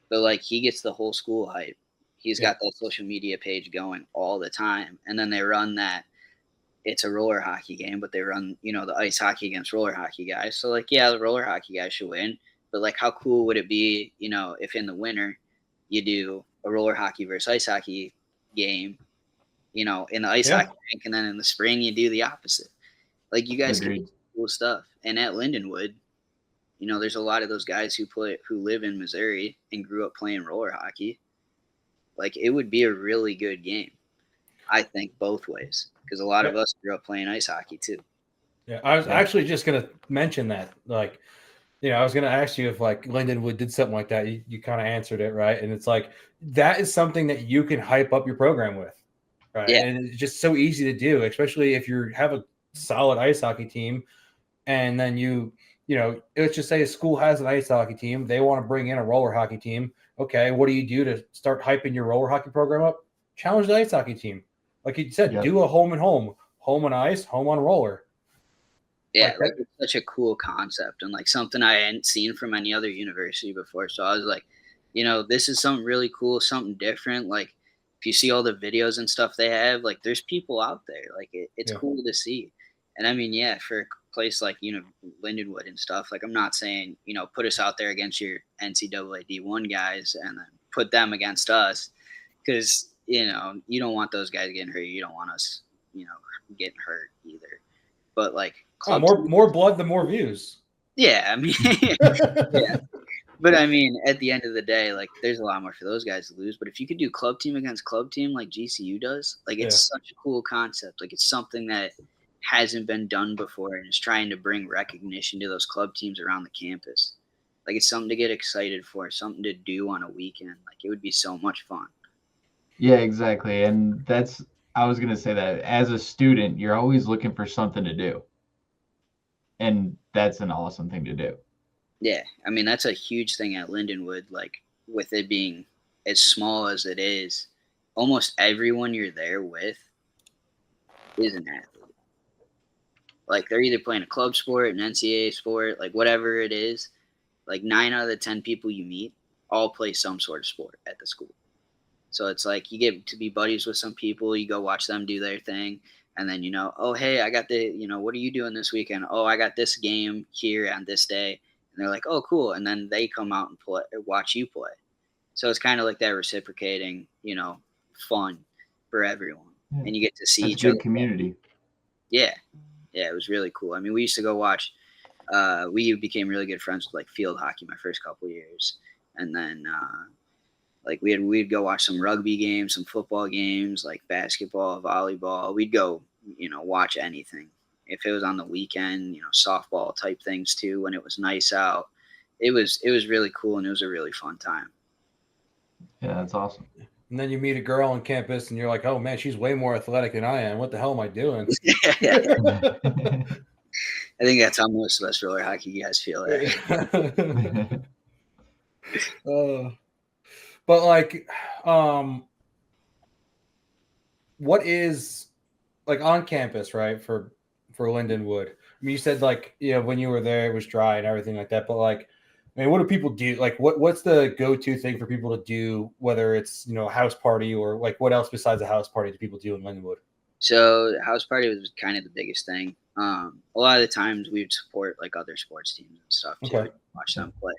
but like he gets the whole school hype. He's got that social media page going all the time, and then they run that. It's a roller hockey game, but they run, the ice hockey against roller hockey guys. So like, yeah, the roller hockey guys should win, but like, how cool would it be, if in the winter you do a roller hockey versus ice hockey game, in the ice hockey rink, and then in the spring you do the opposite. Like you guys can do cool stuff. And at Lindenwood, there's a lot of those guys who live in Missouri and grew up playing roller hockey. Like it would be a really good game, I think, both ways, because a lot of us grew up playing ice hockey too. Yeah, I was actually just gonna mention that. Like, I was gonna ask you if like Lindenwood did something like that. You kind of answered it, right? And it's like that is something that you can hype up your program with, right? Yeah. And it's just so easy to do, especially if you have a solid ice hockey team, and then let's just say a school has an ice hockey team. They want to bring in a roller hockey team. Okay, what do you do to start hyping your roller hockey program up? Challenge the ice hockey team. Like you said, do a home and home on ice, home on roller. Yeah, like it's such a cool concept and like something I hadn't seen from any other university before. So I was like, this is something really cool, something different. Like if you see all the videos and stuff they have, like there's people out there. Like it's cool to see. And I mean, for a place like, Lindenwood and stuff, like I'm not saying, put us out there against your NCAA D1 guys and then put them against us, because, you don't want those guys getting hurt. You don't want us, getting hurt either. But like more blood, the more views. Yeah, I mean, yeah. But I mean, at the end of the day, like there's a lot more for those guys to lose. But if you could do club team against club team like GCU does, like it's such a cool concept. Like it's something that hasn't been done before, and it's trying to bring recognition to those club teams around the campus. Like it's something to get excited for, something to do on a weekend. Like it would be so much fun. Yeah, exactly. And I was going to say that as a student, you're always looking for something to do. And that's an awesome thing to do. Yeah. I mean, that's a huge thing at Lindenwood. Like with it being as small as it is, almost everyone you're there with is an athlete. Like they're either playing a club sport, an NCAA sport, like whatever it is. Like 9 out of the 10 people you meet all play some sort of sport at the school. So it's like you get to be buddies with some people, you go watch them do their thing, and then, oh, hey, I got what are you doing this weekend? Oh, I got this game here on this day. And they're like, oh, cool. And then they come out and play, watch you play. So it's kind of like that reciprocating, fun for everyone. Yeah. And you get to see each other. Community. Yeah. Yeah, it was really cool. I mean, we used to go watch, we became really good friends with like field hockey my first couple of years. And then, like we'd go watch some rugby games, some football games, like basketball, volleyball. We'd go, watch anything. If it was on the weekend, softball type things too, when it was nice out. It was really cool, and it was a really fun time. Yeah, that's awesome. And then you meet a girl on campus and you're like, oh man, she's way more athletic than I am. What the hell am I doing? I think that's how most of us roller hockey guys feel. But like, what is like on campus, right? For Lindenwood. I mean, you said like, when you were there, it was dry and everything like that. But like, I mean, what do people do? Like, what's the go-to thing for people to do, whether it's, a house party or like what else besides a house party do people do in Lindenwood? So house party was kind of the biggest thing. A lot of the times we would support like other sports teams and stuff too. Okay. Watch them play.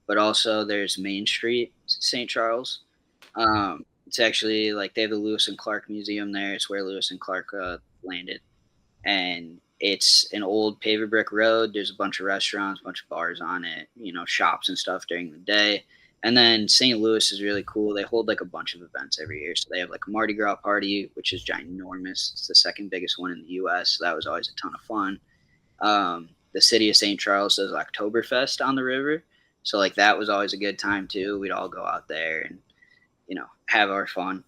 But also there's Main Street, St. Charles. It's actually like they have the Lewis and Clark Museum there. It's where Lewis and Clark landed. And it's an old paver brick road. There's a bunch of restaurants, a bunch of bars on it, shops and stuff during the day. And then St. Louis is really cool. They hold like a bunch of events every year. So they have like a Mardi Gras party, which is ginormous. It's the second biggest one in the U.S. So that was always a ton of fun. The city of St. Charles does Oktoberfest on the river. So like that was always a good time too. We'd all go out there and, have our fun.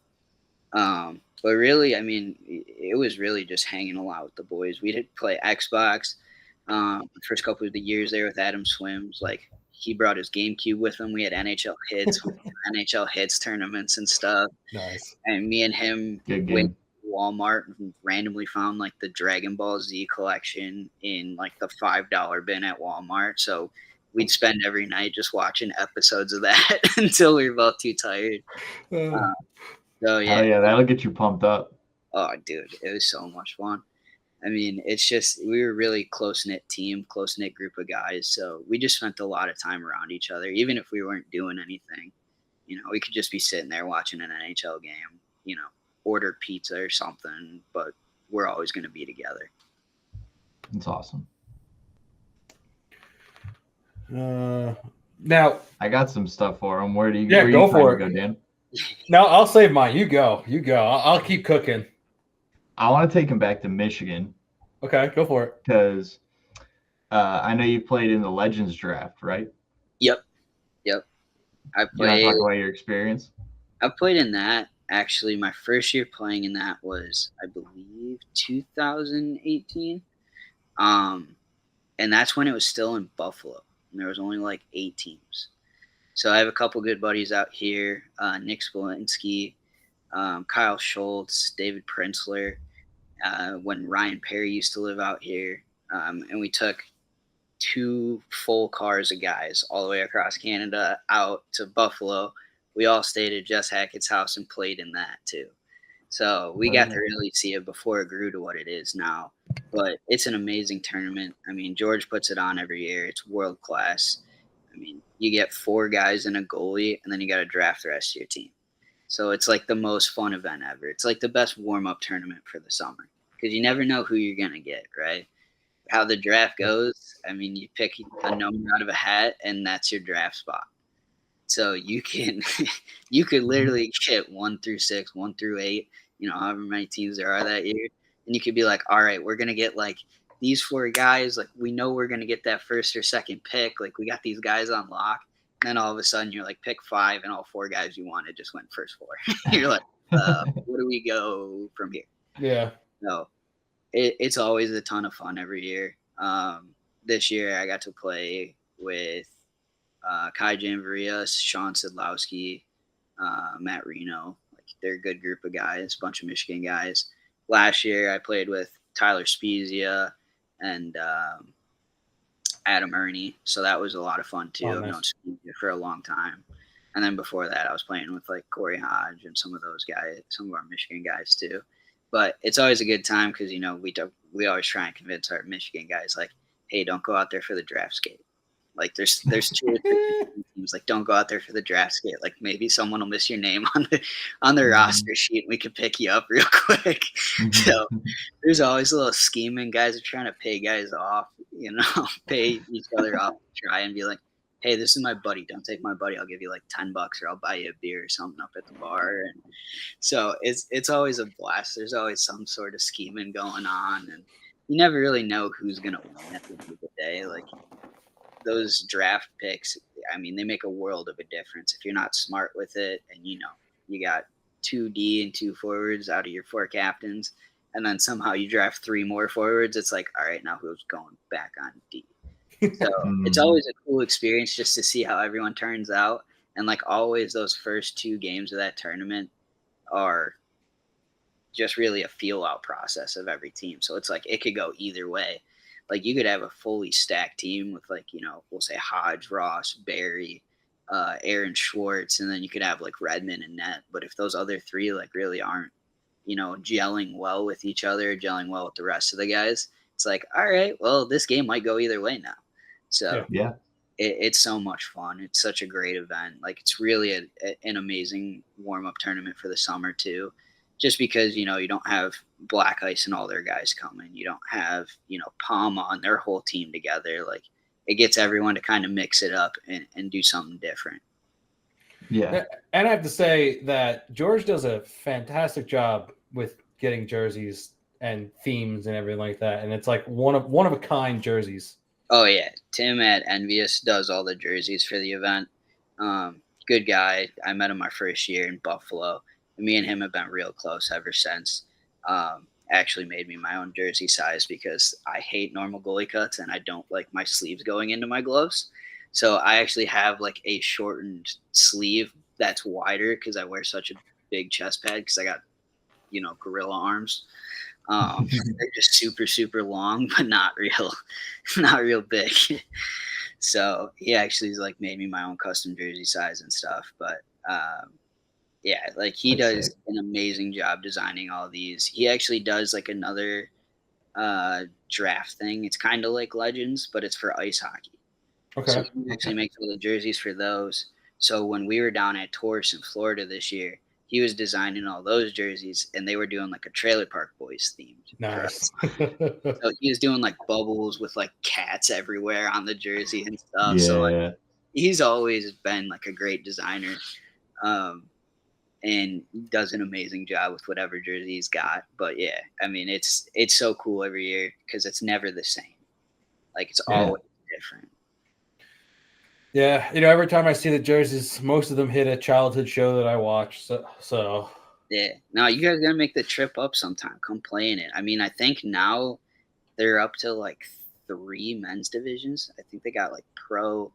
But really, I mean, it was really just hanging a lot with the boys. We did play Xbox. The first couple of the years there with Adam Swims, like he brought his GameCube with him. We had NHL hits, NHL hits tournaments and stuff. Nice. And me and him Good went game. to Walmart and randomly found like the Dragon Ball Z collection in like the $5 bin at Walmart. So we'd spend every night just watching episodes of that until we were both too tired. So yeah. Hell yeah, that'll get you pumped up. Oh, dude, it was so much fun. I mean, it's just we were a really close-knit team, close-knit group of guys. So we just spent a lot of time around each other, even if we weren't doing anything. You know, we could just be sitting there watching an NHL game, you know, order pizza or something, but we're always going to be together. It's awesome. Now, I got some stuff for him. Where do you? Yeah, where are go you for trying it. to go, Dan? no, I'll save mine. You go. I'll keep cooking. I want to take him back to Michigan Okay, go for it. because I know you played in the Legends draft, right? Yep. I You want to played. talk about your experience? I played in that. Actually, my first year playing in that was, I believe, 2018. And that's when it was still in Buffalo. And there was only like 8 teams. So I have a couple good buddies out here, Nick Spolinski, Kyle Schultz, David Prinzler, when Ryan Perry used to live out here. And we took 2 full cars of guys all the way across Canada out to Buffalo. We all stayed at Jess Hackett's house and played in that too. So we got to really see it before it grew to what it is now. But it's an amazing tournament. I mean, George puts it on every year. It's world class. I mean, you get 4 guys and a goalie, and then you got to draft the rest of your team. So it's like the most fun event ever. It's like the best warm-up tournament for the summer because you never know who you're going to get, right? How the draft goes, I mean, you pick a number out of a hat, and that's your draft spot. So you could literally get 1 through 6, 1 through 8, you know, however many teams there are that year. And you could be like, all right, we're going to get like these 4 guys. Like, we know we're going to get that first or second pick. Like, we got these guys on lock. And then all of a sudden you're like, pick 5, and all 4 guys you wanted just went first 4. You're like, where do we go from here? Yeah. So it's always a ton of fun every year. This year I got to play with Kai Janvarias, Sean Sidlowski, Matt Reno. Like, they're a good group of guys, bunch of Michigan guys. Last year I played with Tyler Spezia and Adam Ernie, so that was a lot of fun too. Oh, I've nice. known Spezia for a long time. And then before that I was playing with like Corey Hodge and some of those guys, some of our Michigan guys too. But it's always a good time because, you know, we always try and convince our Michigan guys, like, hey, don't go out there for the draft skate. Like, there's 2 or 3 teams, like, don't go out there for the draft skate. Like, maybe someone will miss your name on the roster sheet and we can pick you up real quick. So there's always a little scheming. Guys are trying to pay guys off, you know, pay each other off, try and be like, hey, this is my buddy. Don't take my buddy. I'll give you like $10 or I'll buy you a beer or something up at the bar. And so it's always a blast. There's always some sort of scheming going on, and you never really know who's gonna win at the end of the day. Like, those draft picks, I mean, they make a world of a difference if you're not smart with it. And, you know, you got 2 D and 2 forwards out of your 4 captains, and then somehow you draft 3 more forwards. It's like, all right, now who's going back on D? So it's always a cool experience just to see how everyone turns out. And like always, those first 2 games of that tournament are just really a feel out process of every team. So it's like it could go either way. Like, you could have a fully stacked team with, like, you know, we'll say Hodge, Ross, Barry, Aaron Schwartz, and then you could have like Redmond and net. But if those other 3 like really aren't, you know, gelling well with each other, gelling well with the rest of the guys, it's like, all right, well, this game might go either way now. So Yeah. it's so much fun. It's such a great event. Like, it's really an amazing warm-up tournament for the summer too, just because, you know, you don't have Black Ice and all their guys coming. You don't have, you know, Palma and their whole team together. Like, it gets everyone to kind of mix it up and do something different. Yeah. And I have to say that George does a fantastic job with getting jerseys and themes and everything like that. And it's like one of a kind jerseys. Oh yeah, Tim at Envious does all the jerseys for the event. Good guy. I met him my first year in Buffalo. Me and him have been real close ever since. Actually made me my own jersey size because I hate normal goalie cuts and I don't like my sleeves going into my gloves. So I actually have like a shortened sleeve that's wider because I wear such a big chest pad because I got, gorilla arms. They're just super, super long, but not real big. So he actually is like made me my own custom jersey size and stuff. But yeah, like he That's does sick. an amazing job designing all these. He actually does like another draft thing. It's kind of like Legends, but it's for ice hockey. So Okay. he actually makes all the jerseys for those. So when we were down at Taurus in Florida this year, he was designing all those jerseys, and they were doing like a Trailer Park Boys themed. for Nice. us. So he was doing like bubbles with like cats everywhere on the jersey and stuff. So like Yeah. he's always been like a great designer. And does an amazing job with whatever jersey he's got. But yeah, I mean, it's so cool every year because it's never the same. Like it's Yeah. always different. Yeah, every time I see the jerseys, most of them hit a childhood show that I watched. So Yeah. Now you guys gotta make the trip up sometime. Come play in it. I mean, I think now they're up to like 3 men's divisions. I think they got like pro,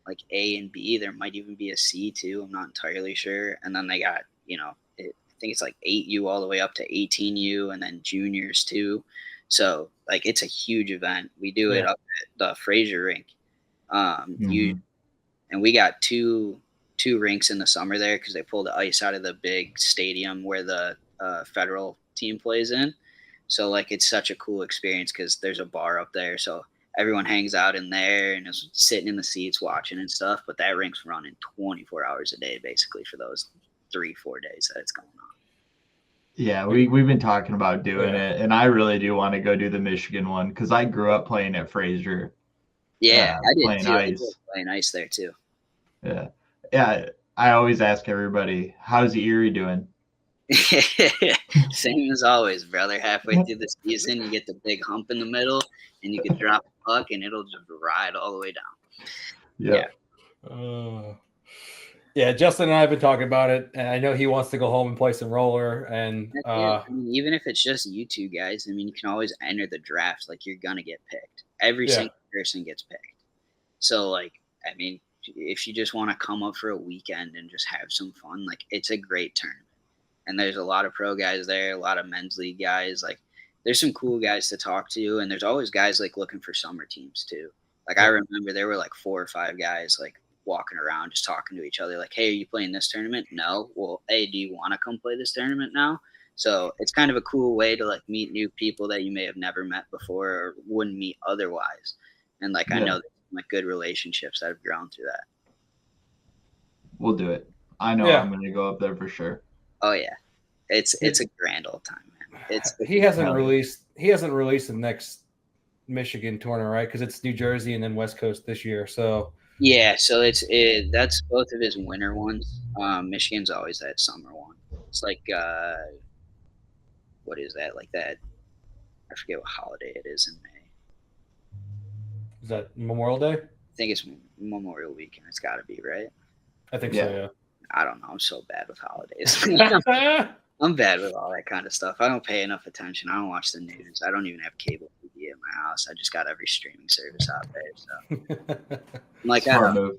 like A and B. There might even be a C too. I'm not entirely sure. And then they got, I think it's like 8U all the way up to 18U, and then juniors too. So like it's a huge event. We do it Yeah. up at the Fraser rink. Mhm. And we got two rinks in the summer there because they pulled the ice out of the big stadium where the federal team plays in. So like it's such a cool experience because there's a bar up there, so everyone hangs out in there and is sitting in the seats watching and stuff. But that rink's running 24 hours a day basically for those 3-4 days that it's going on. Yeah, we've been talking about doing Yeah. it, and I really do want to go do the Michigan one because I grew up playing at Fraser, Yeah, I did playing too. I did ice. playing ice there too. Yeah, yeah. I always ask everybody, "How's Erie doing?" Same as always, brother. Halfway through the season, you get the big hump in the middle, and you can drop a puck, and it'll just ride all the way down. Yeah. Yeah, Justin and I have been talking about it, and I know he wants to go home and play some roller. And That's it. I mean, even if it's just you two guys, I mean, you can always enter the draft. Like you're gonna get picked. Every Yeah. single person gets picked. So, like, I mean, if you just want to come up for a weekend and just have some fun, like, it's a great tournament. And there's a lot of pro guys there, a lot of men's league guys. Like, there's some cool guys to talk to, and there's always guys like looking for summer teams too. Like, I remember there were like 4 or 5 guys like walking around just talking to each other, like, "Hey, are you playing this tournament?" "No." "Well, hey, do you want to come play this tournament now?" So it's kind of a cool way to like meet new people that you may have never met before or wouldn't meet otherwise. And like I Yeah. know like good relationships that have grown through that. We'll do it. I know Yeah. I'm going to go up there for sure. Oh yeah, it's a grand old time, man. He hasn't Hell yeah. released the next Michigan tournament, right? Because it's New Jersey and then West Coast this year. So Yeah, so that's both of his winter ones. Michigan's always that summer one. It's like what is that? Like that? I forget what holiday it is in May. is that Memorial Day? I think it's Memorial Weekend. It's got to be right. I think Yeah. so. I don't know. I'm so bad with holidays. Yeah. I'm bad with all that kind of stuff. I don't pay enough attention. I don't watch the news. I don't even have cable TV in my house. I just got every streaming service out there. So I'm like, Smart move.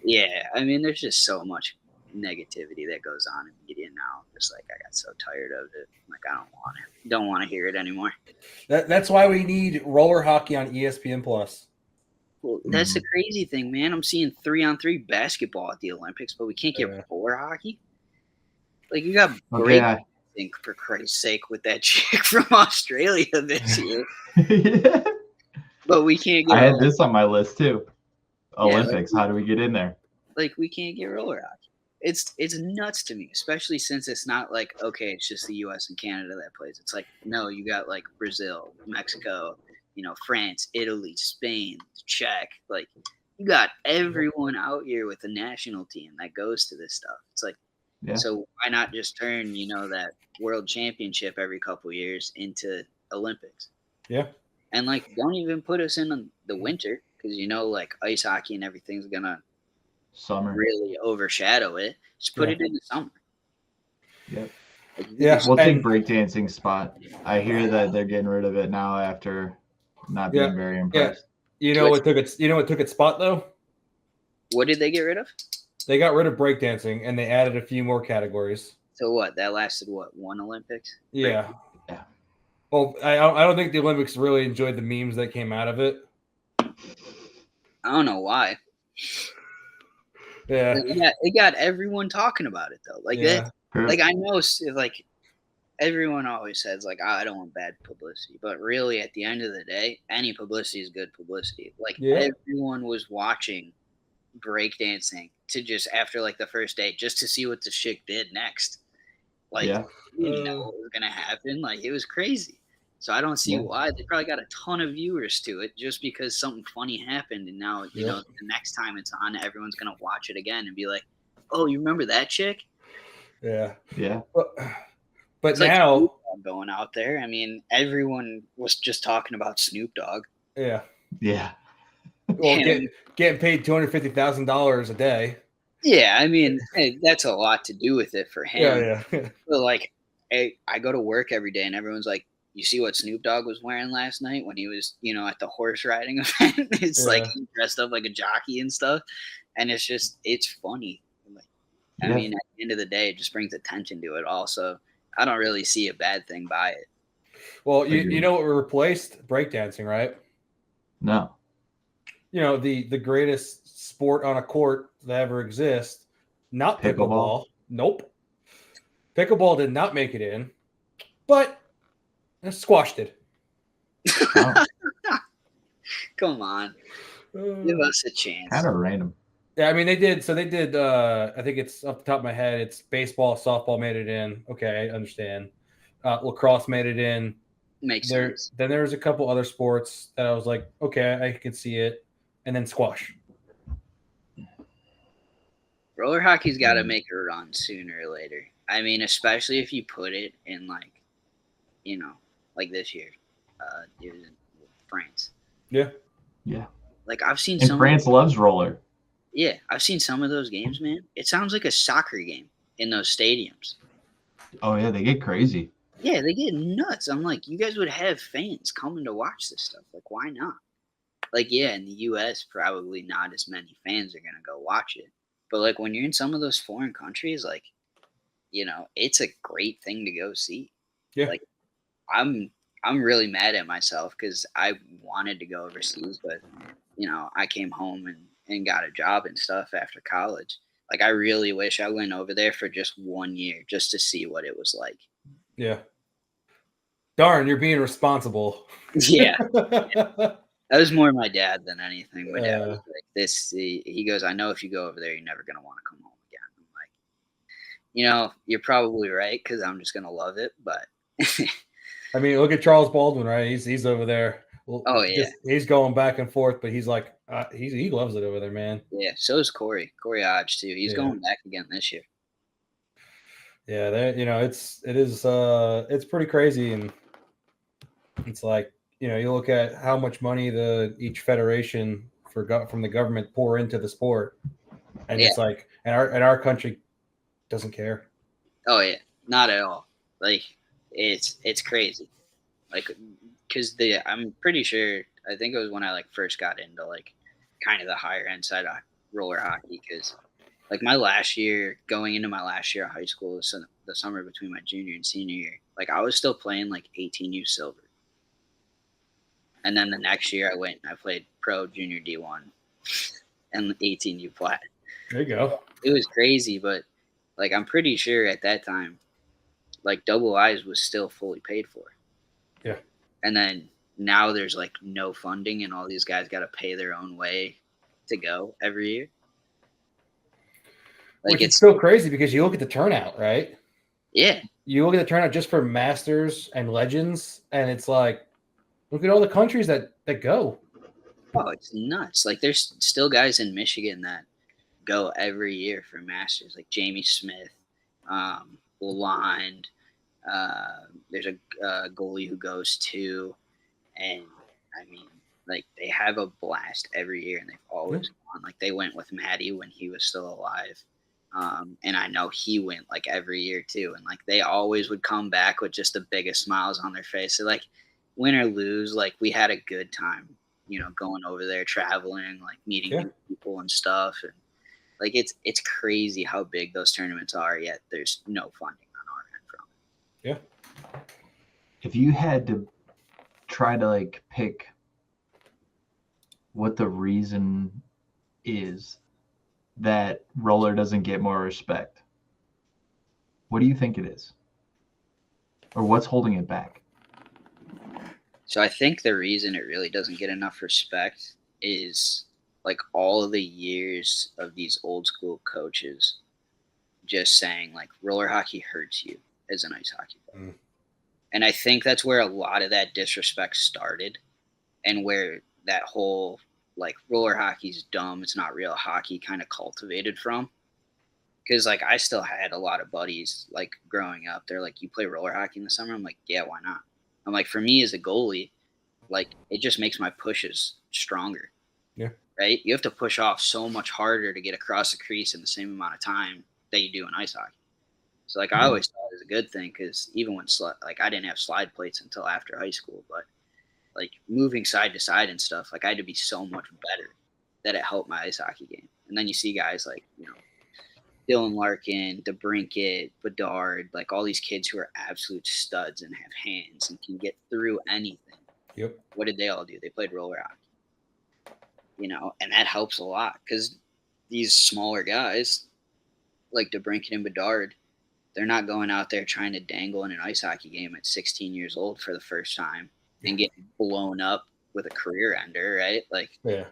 yeah. I mean, there's just so much negativity that goes on in media now. Just like I got so tired of it. Like I don't want to hear it anymore. That's why we need roller hockey on ESPN Plus. Well, that's the crazy thing, man. I'm seeing 3-on-3 basketball at the Olympics, but we can't get roller hockey. Like you got break, I think, for Christ's sake, with that chick from Australia this year. Yeah. But we can't get. I had this on my list too. Olympics. Like, how do we get in there? Like we can't get roller hockey. It's nuts to me, especially since it's not like okay, it's just the U.S. and Canada that plays. It's like no, you got like Brazil, Mexico, France, Italy, Spain, Czech. Like you got everyone out here with the national team that goes to this stuff. It's like. Yeah. So why not just turn, that world championship every couple years into Olympics? Yeah. And like, don't even put us in the winter because like ice hockey and everything's gonna summer really overshadow it. Just put it in the summer. Yep. Like, you Yeah. just- We'll take And- breakdancing spot. I hear that they're getting rid of it now after not being Yeah, very yeah. impressed. You know what took its spot though? what did they get rid of? They got rid of breakdancing and they added a few more categories. So what? That lasted one Olympics? Yeah. Yeah. Well, I don't think the Olympics really enjoyed the memes that came out of it. I don't know why. Yeah. It got everyone talking about it though. Like Yeah. that. Like I know, like everyone always says, like, I don't want bad publicity, but really, at the end of the day, any publicity is good publicity. Like Yeah. everyone was watching breakdancing to just after like the first day, just to see what the chick did next. Like, Yeah. you didn't know what was gonna happen. Like, it was crazy. So I don't see Yeah. why they probably got a ton of viewers to it just because something funny happened, and now you Yep. know the next time it's on, everyone's gonna watch it again and be like, "Oh, you remember that chick?" Yeah. Yeah. But It's like now, Snoop Dogg going out there. I mean, everyone was just talking about Snoop Dogg. yeah. Yeah. Well, And- getting paid $250,000 a day. Yeah, I mean, hey, that's a lot to do with it for him. Yeah. But like, I go to work every day, and everyone's like, "You see what Snoop Dogg was wearing last night when he was, at the horse riding event? It's like Yeah. he dressed up like a jockey and stuff, and it's funny. Like, I Yeah. mean, at the end of the day, it just brings attention to it. Also, I don't really see a bad thing by it. Well, Agreed. you know what replaced breakdancing, right? No. You know, the greatest sport on a court that ever exists. Not pickleball. Pickleball? Nope. Pickleball did not make it in, but squash did. Oh, Come on, give us a chance. kind of random. Yeah, I mean they did. So they did. I think it's off the top of my head. It's baseball, softball made it in. Okay, I understand. Lacrosse made it in. Makes There, sense. then there was a couple other sports that I was like, okay, I can see it, and then squash. Roller hockey's got to make a run sooner or later. I mean, especially if you put it in like this year, it was in France. Yeah. Yeah. Like I've seen And some. France loves roller. Yeah, I've seen some of those games, man. It sounds like a soccer game in those stadiums. Oh yeah, they get crazy. Yeah, they get nuts. I'm like, you guys would have fans coming to watch this stuff. Like, why not? Like, yeah, in the U.S., probably not as many fans are gonna go watch it. But like when you're in some of those foreign countries, like, it's a great thing to go see. Yeah. Like, I'm really mad at myself because I wanted to go overseas, but I came home and got a job and stuff after college. Like, I really wish I went over there for just 1 year just to see what it was like. Yeah. Darn, you're being responsible. Yeah. That was more my dad than anything. My dad was Uh. like, he goes, I know if you go over there, you're never going to want to come home again. I'm like, you're probably right because I'm just going to love it. But I mean, look at Charles Baldwin, right? He's over there. Well, Oh, yeah. he's going back and forth, but he's like, he loves it over there, man. yeah, so is Corey Hodge too. He's Yeah. going back again this year. Yeah, it's pretty crazy, and it's like you look at how much money each federation from the government pour into the sport, and it's like, and our country doesn't care. Oh yeah, not at all. Like it's crazy. Like because I'm pretty sure I think it was when I like first got into like kind of the higher end side of roller hockey because like going into my last year of high school, so the summer between my junior and senior year, like I was still playing like 18U silver. And then the next year I went and I played pro junior D1 and 18U flat. There you go. It was crazy, but like I'm pretty sure at that time, like Double I's was still fully paid for. Yeah. And then now there's like no funding and all these guys got to pay their own way to go every year. Like Which is still crazy because you look at the turnout, right? Yeah. You look at the turnout just for Masters and Legends, and it's like, look at all the countries that go. Oh, it's nuts. Like there's still guys in Michigan that go every year for Masters, like Jamie Smith, Lalonde. There's a goalie who goes too, and I mean, like they have a blast every year, and they've always gone. Like they went with Maddie when he was still alive. And I know he went like every year too. And like they always would come back with just the biggest smiles on their face. So like win or lose, like we had a good time, going over there, traveling, like meeting Yeah. new people and stuff. And like it's crazy how big those tournaments are, yet there's no funding on our end from it. Yeah. If you had to try to like pick what the reason is that roller doesn't get more respect, what do you think it is? Or what's holding it back? So I think the reason it really doesn't get enough respect is like all of the years of these old school coaches just saying like roller hockey hurts you as an ice hockey player. And I think that's where a lot of that disrespect started, and where that whole like roller hockey's dumb, it's not real hockey kind of cultivated from. Because like I still had a lot of buddies like growing up. They're like, "You play roller hockey in the summer?" I'm like, "Yeah, why not?" I'm like, for me as a goalie, like it just makes my pushes stronger. Yeah. Right? You have to push off so much harder to get across the crease in the same amount of time that you do in ice hockey. So like I always thought it was a good thing, because even when like I didn't have slide plates until after high school, but like moving side to side and stuff, like I had to be so much better that it helped my ice hockey game. And then you see guys like, Dylan Larkin, DeBrincat, Bedard, like all these kids who are absolute studs and have hands and can get through anything. Yep. What did they all do? They played roller hockey, and that helps a lot, because these smaller guys like DeBrincat and Bedard, they're not going out there trying to dangle in an ice hockey game at 16 years old for the first time and getting blown up with a career ender, right? Like, Yeah.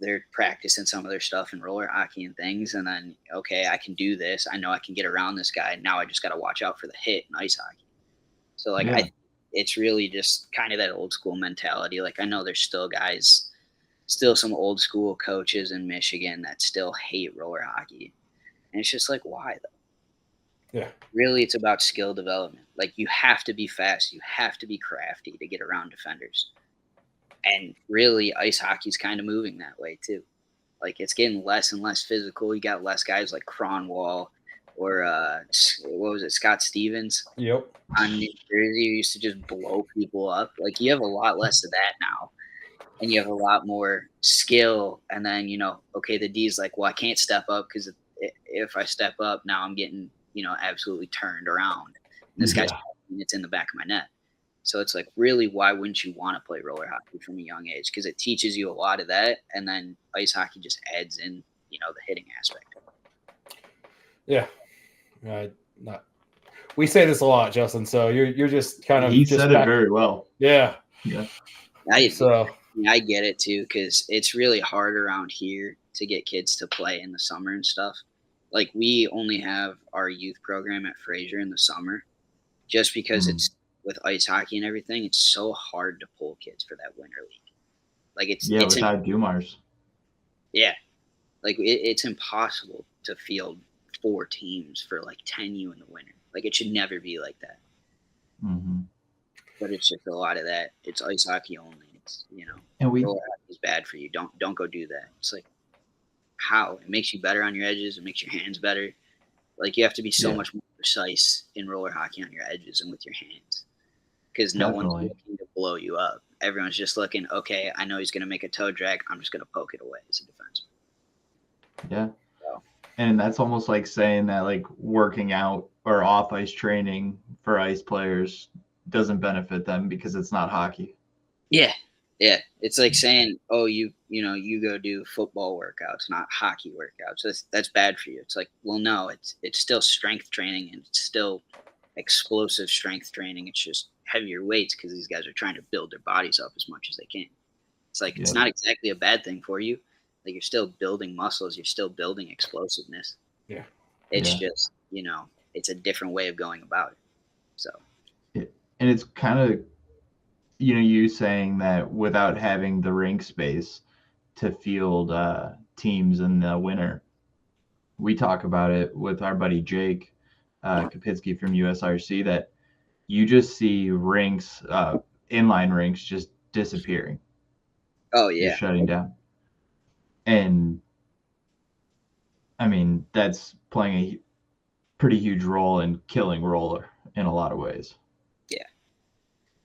They're practicing some of their stuff in roller hockey and things. And then, okay, I can do this. I know I can get around this guy. Now I just got to watch out for the hit in ice hockey. So, like, it's really just kind of that old school mentality. Like, I know there's still some old school coaches in Michigan that still hate roller hockey. And it's just like, why though? Yeah. Really, it's about skill development. Like, you have to be fast. You have to be crafty to get around defenders. And really, ice hockey's kind of moving that way too. Like, it's getting less and less physical. You got less guys like Cronwall or what was it, Scott Stevens Yep. on New Jersey, who used to just blow people up. Like, you have a lot less of that now, and you have a lot more skill. And then okay, the D's like, well, I can't step up, because if I step up now, I'm getting absolutely turned around. And this guy's it's in the back of my net. So it's like, really, why wouldn't you want to play roller hockey from a young age? Because it teaches you a lot of that, and then ice hockey just adds in, the hitting aspect. Yeah. We say this a lot, Justin. So you're just kind of. He said it very well. Yeah. Yeah. I get it too, because it's really hard around here to get kids to play in the summer and stuff. Like, we only have our youth program at Fraser in the summer, just because it's with ice hockey and everything. It's so hard to pull kids for that winter league. Like, it's without Dumars. Yeah, like it's impossible to field 4 teams for like 10U in the winter. Like, it should never be like that. Mm-hmm. But it's just a lot of that. It's ice hockey only. It's and roller hockey is bad for you. Don't go do that. It's like, how? It makes you better on your edges. It makes your hands better. Like, you have to be so much more precise in roller hockey on your edges and with your hands, because no one's looking to blow you up. Everyone's just looking, okay, I know he's going to make a toe drag. I'm just going to poke it away as a defenseman. Yeah. And that's almost like saying that like working out or off ice training for ice players doesn't benefit them because it's not hockey. Yeah. Yeah. It's like saying, oh, you go do football workouts, not hockey workouts. That's bad for you. It's like, well, no, it's still strength training, and it's still explosive strength training. It's just heavier weights, because these guys are trying to build their bodies up as much as they can. It's like, it's not exactly a bad thing for you. Like, you're still building muscles. You're still building explosiveness. Yeah. It's just, it's a different way of going about it. So. And it's kind of, you saying that without having the rink space to field teams in the winter, we talk about it with our buddy Jake Kapitsky from USRC, that you just see rinks, inline rinks, just disappearing. Oh, yeah. Just shutting down. And I mean, that's playing a pretty huge role in killing roller in a lot of ways. Yeah,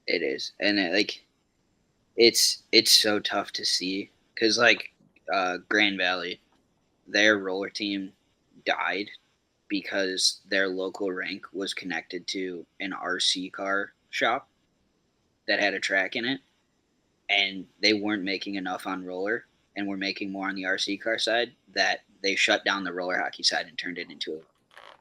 it is, and it's so tough to see because Grand Valley, their roller team died because their local rink was connected to an RC car shop that had a track in it, and they weren't making enough on roller and were making more on the RC car side that they shut down the roller hockey side and turned it into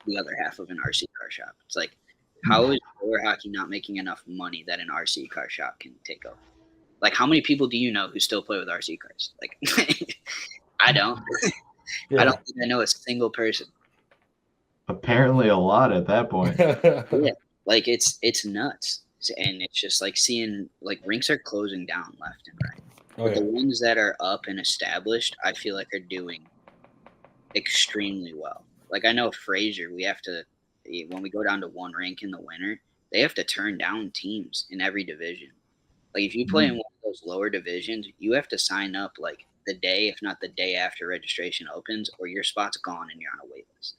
the other half of an RC car shop. It's like, how is roller hockey not making enough money that an RC car shop can take over? Like, how many people do you know who still play with RC cars? Like, I don't. Yeah. I don't think I know a single person. Apparently a lot at that point. Yeah, like it's nuts, and it's just like seeing like rinks are closing down left and right. Oh, But yeah. the ones that are up and established, I feel like are doing extremely well. Like I know Fraser, we have to when we go down to one rink in the winter, they have to turn down teams in every division. Like if you play in one of those lower divisions, you have to sign up like the day, if not the day after registration opens, or your spot's gone and you're on a wait list.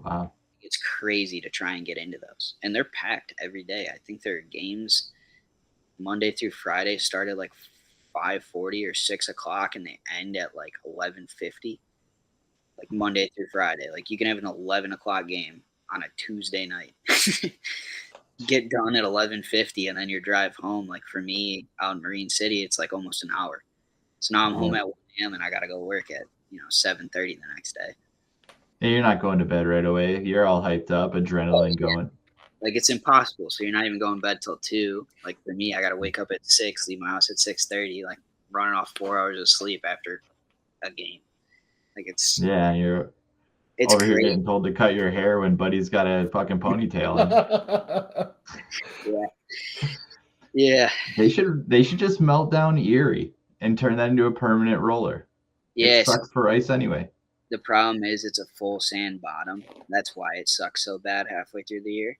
Wow. It's crazy to try and get into those, and they're packed every day. I think their games Monday through Friday start at like 5:40 or 6 o'clock, and they end at like 11:50. Like Monday through Friday, like you can have an 11 o'clock game on a Tuesday night, get done at 11:50, and then your drive home. Like for me out in Marine City, it's like almost an hour. So now I'm home at 1 a.m. and I got to go work at 7:30 the next day. And you're not going to bed right away. You're all hyped up, adrenaline going. Like it's impossible. So you're not even going to bed till 2. Like for me, I got to wake up at 6, leave my house at 6:30, like running off 4 hours of sleep after a game. Like it's You're it's over here crazy. getting told to cut your hair when Buddy's got a fucking ponytail. Yeah. They should just melt down Erie and turn that into a permanent roller. Yes. It sucks for ice anyway. The problem is it's a full sand bottom. That's why it sucks so bad halfway through the year,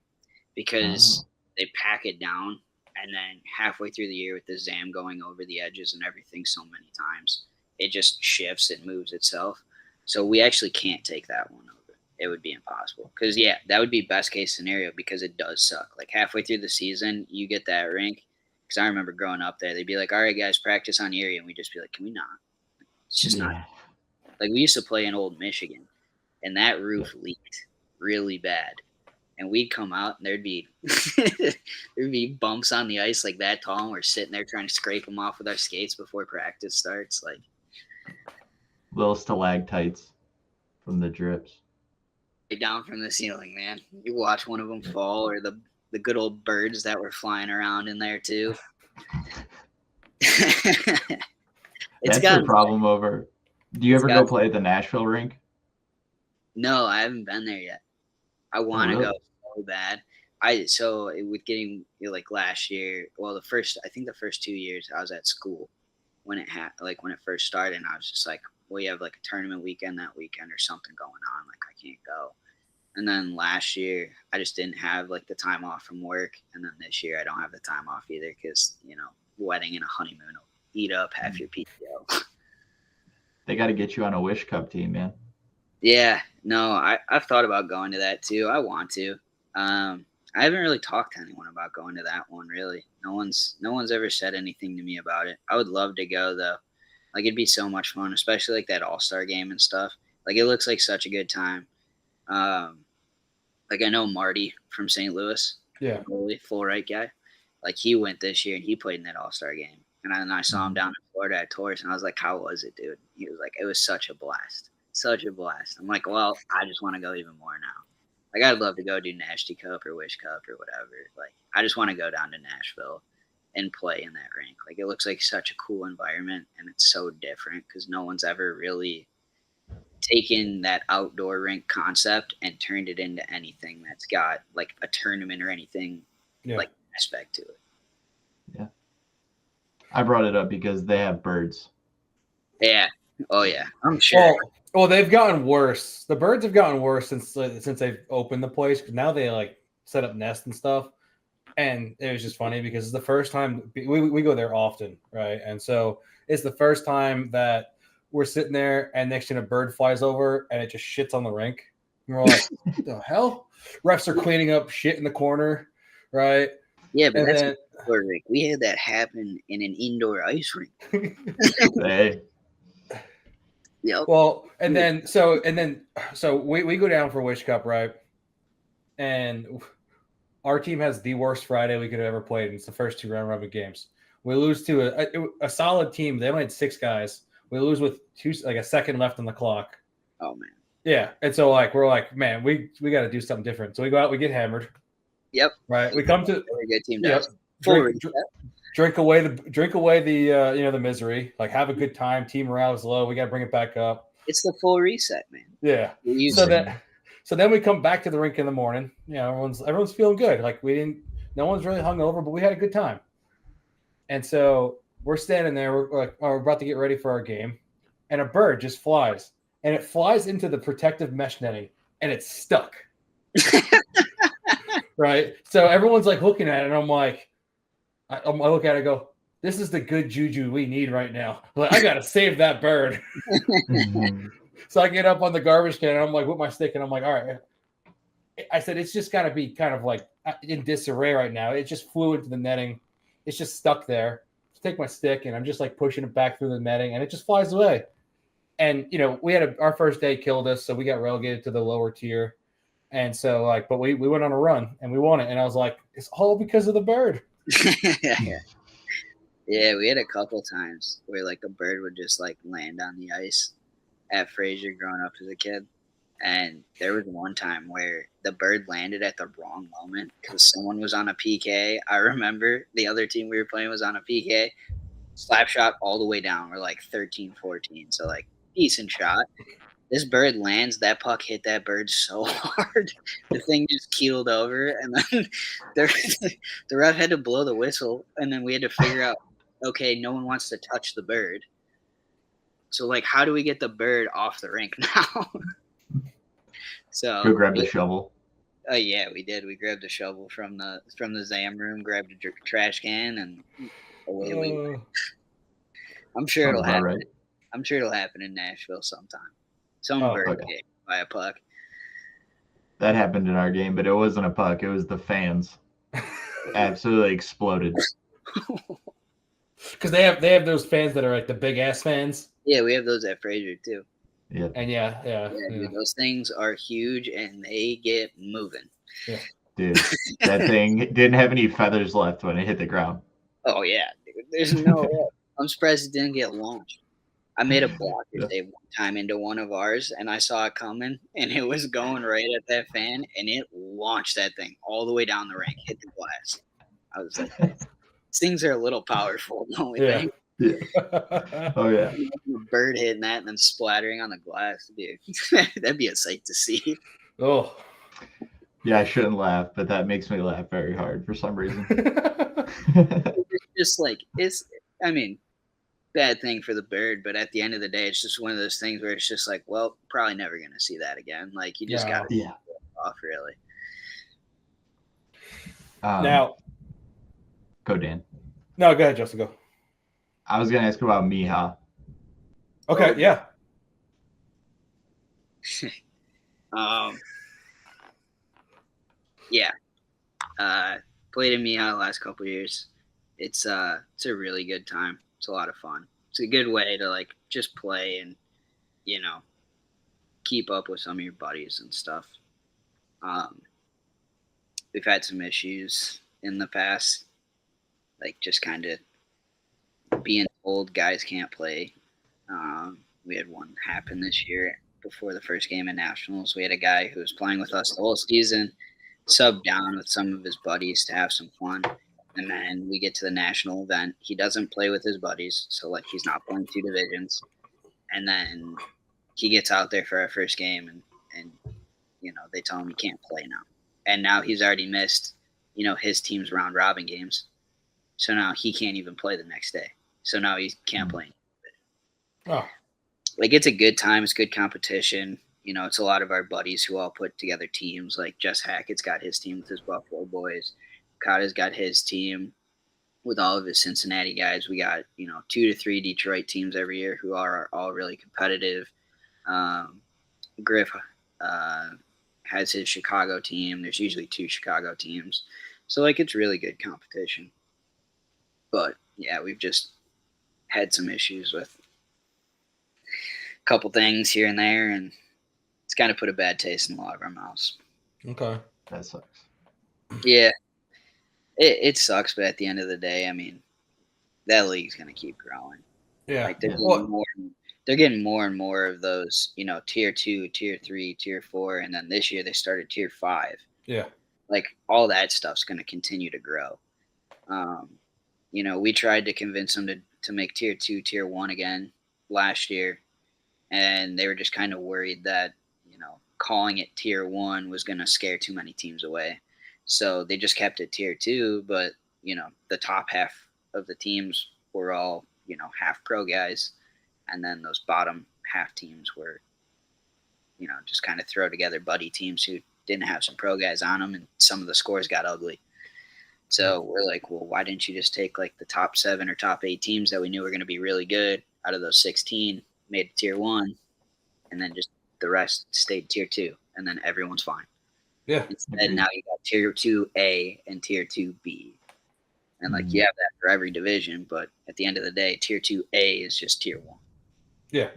because they pack it down, and then halfway through the year with the ZAM going over the edges and everything so many times, it just shifts and moves itself. So we actually can't take that one over. It would be impossible. Because, that would be best case scenario because it does suck. Like halfway through the season, you get that rink. Because I remember growing up there, they'd be like, all right, guys, practice on Erie. And we'd just be like, can we not? It's just not. Like we used to play in Old Michigan, and that roof leaked really bad. And we'd come out, and there'd be bumps on the ice like that tall, and we're sitting there trying to scrape them off with our skates before practice starts. Like little stalactites from the drips. Down from the ceiling, man. You watch one of them fall, or the good old birds that were flying around in there too. That's the problem over. Do you ever go play at the Nashville rink? No, I haven't been there yet. I want to go so bad. With getting like last year, well, the first 2 years I was at school when it when it first started, and I was just like, well, you have like a tournament weekend that weekend or something going on, like I can't go. And then last year I just didn't have like the time off from work, and then this year I don't have the time off either because wedding and a honeymoon will eat up half your PTO. They got to get you on a Wish Cup team, man. Yeah, no, I've thought about going to that too. I want to. I haven't really talked to anyone about going to that one, really. No one's ever said anything to me about it. I would love to go though. Like it'd be so much fun, especially like that All-Star game and stuff. Like it looks like such a good time. Like I know Marty from St. Louis. Yeah. Full right guy. Like he went this year and he played in that All-Star game. And then I saw him down in Florida at Taurus, and I was like, how was it, dude? He was like, it was such a blast. Such a blast. I'm like, well, I just want to go even more now. Like, I'd love to go do Nasty Cup or Wish Cup or whatever. Like, I just want to go down to Nashville and play in that rink. Like, it looks like such a cool environment, and it's so different because no one's ever really taken that outdoor rink concept and turned it into anything that's got, like, a tournament or anything, like, aspect to it. Yeah. I brought it up because they have birds. Yeah. Oh, yeah. I'm sure. Well, they've gotten worse. The birds have gotten worse since they've opened the place. Because now they like set up nests and stuff. And it was just funny because it's the first time we go there often, right? And so it's the first time that we're sitting there, and next thing a bird flies over, and it just shits on the rink. And we're like, what the hell? Refs are cleaning up shit in the corner, right? Yeah, but And that's then, an indoor rink. We had that happen in an indoor ice rink. Hey, Yep. well, and then we go down for Wish Cup, right? And our team has the worst Friday we could have ever played. And it's the first 2 round robin games. We lose to a solid team. They only had 6 guys. We lose with a second left on the clock. Oh man. Yeah, and so we're like, man, we got to do something different. So we go out, we get hammered. Yep. Right. We come to Very good team. yep, Does. Full drink away the the misery. Like, have a good time. Team morale is low. We got to bring it back up. It's the full reset, man. Yeah. So then we come back to the rink in the morning. You know, everyone's feeling good. Like, no one's really hungover, but we had a good time. And so we're standing there. We're about to get ready for our game, and a bird just flies, and it flies into the protective mesh netting, and it's stuck. Right. So everyone's like looking at it, and I'm like, I look at it and go, this is the good juju we need right now. Like, I got to save that bird. So I get up on the garbage can, and I'm like, with my stick, and I'm like, all right. I said, it's just got to be kind of like in disarray right now. It just flew into the netting. It's just stuck there. Just take my stick, and I'm just like pushing it back through the netting, and it just flies away. And, you know, we had our first day killed us, so we got relegated to the lower tier. And so, but we went on a run, and we won it. And I was like, it's all because of the bird. Yeah, we had a couple times where a bird would just land on the ice at Fraser growing up as a kid. And there was one time where the bird landed at the wrong moment because someone was on a PK. I remember the other team we were playing was on a PK. Slap shot all the way down. We're 13, 14. So decent shot. This bird lands. That puck hit that bird so hard. The thing just keeled over. And then the ref had to blow the whistle. And then we had to figure out, okay, no one wants to touch the bird. So, how do we get the bird off the rink now? So go grab the shovel. Yeah, we did. We grabbed a shovel from the ZAM room, grabbed a trash can, and away we went. I'm sure it'll happen. Right. I'm sure it'll happen in Nashville sometime. Some bird hit by a puck. That happened in our game, but it wasn't a puck. It was the fans. Absolutely exploded. Because they have those fans that are the big ass fans. Yeah, we have those at Fraser too. Yeah. And yeah. Dude, those things are huge and they get moving. Yeah. Dude, that thing didn't have any feathers left when it hit the ground. Oh yeah, dude. There's no way. I'm surprised it didn't get launched. I made a blocker save one time into one of ours, and I saw it coming, and it was going right at that fan, and it launched that thing all the way down the rink, hit the glass. I was like, these things are a little powerful, don't we think? Yeah. Oh yeah. A bird hitting that and then splattering on the glass, dude. That'd be a sight to see. Oh. Yeah, I shouldn't laugh, but that makes me laugh very hard for some reason. It's just bad thing for the bird, but at the end of the day, it's just one of those things where it's just well, probably never going to see that again. You just got to off, really. Now, go Dan. No, go ahead, Justin. Go. I was going to ask about Miha. Okay, yeah. Yeah. Played in Miha the last couple of years. It's a really good time. It's a lot of fun. It's a good way to just play and keep up with some of your buddies and stuff. We've had some issues in the past, just kind of being told guys can't play. We had one happen this year before the first game of Nationals. We had a guy who was playing with us the whole season, subbed down with some of his buddies to have some fun. And then we get to the national event. He doesn't play with his buddies, so he's not playing 2 divisions. And then he gets out there for our first game, and they tell him he can't play now. And now he's already missed, his team's round robin games. So now he can't even play the next day. So now he can't play. Oh. It's a good time. It's good competition. It's a lot of our buddies who all put together teams. Jess Hackett's got his team with his Buffalo boys. Kata's got his team. with all of his Cincinnati guys. We got 2 to 3 Detroit teams every year who are all really competitive. Griff has his Chicago team. There's usually 2 Chicago teams, so like it's really good competition. But yeah, we've just had some issues with a couple things here and there, and it's kind of put a bad taste in a lot of our mouths. Okay. That sucks. Yeah, it sucks, but at the end of the day, I mean, that league's going to keep growing. Yeah. Like they're Yeah. getting more and more of those, tier 2, tier 3, tier 4, and then this year they started tier 5. Yeah. Like all that stuff's going to continue to grow. We tried to convince them to make tier 2, tier 1 again last year, and they were just kind of worried that, calling it tier 1 was going to scare too many teams away. So they just kept it tier 2, but, the top half of the teams were all, half pro guys. And then those bottom half teams were, just kind of throw together buddy teams who didn't have some pro guys on them, and some of the scores got ugly. So we're like, well, why didn't you just take like the top 7 or top 8 teams that we knew were going to be really good out of those 16, made it tier 1, and then just the rest stayed tier 2, and then everyone's fine. Yeah. Instead, now you got tier 2A and tier 2B. And like you have that for every division, but at the end of the day, tier 2A is just tier 1. Yeah.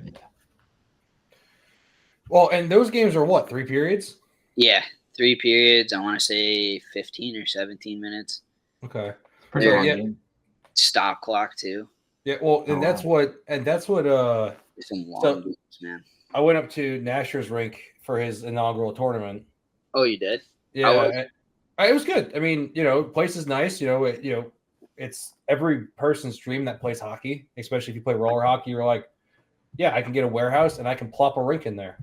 Well, and those games are what, 3 periods? Yeah, 3 periods. I want to say 15 or 17 minutes. Okay. Pretty Yeah, long yeah. game. Stop clock too. Yeah. Well, and that's what There's some long games, man. I went up to Nasher's rink for his inaugural tournament. Oh, you did? Yeah. It was good. I mean, the place is nice. It's every person's dream that plays hockey, especially if you play roller hockey. You're like, yeah, I can get a warehouse and I can plop a rink in there.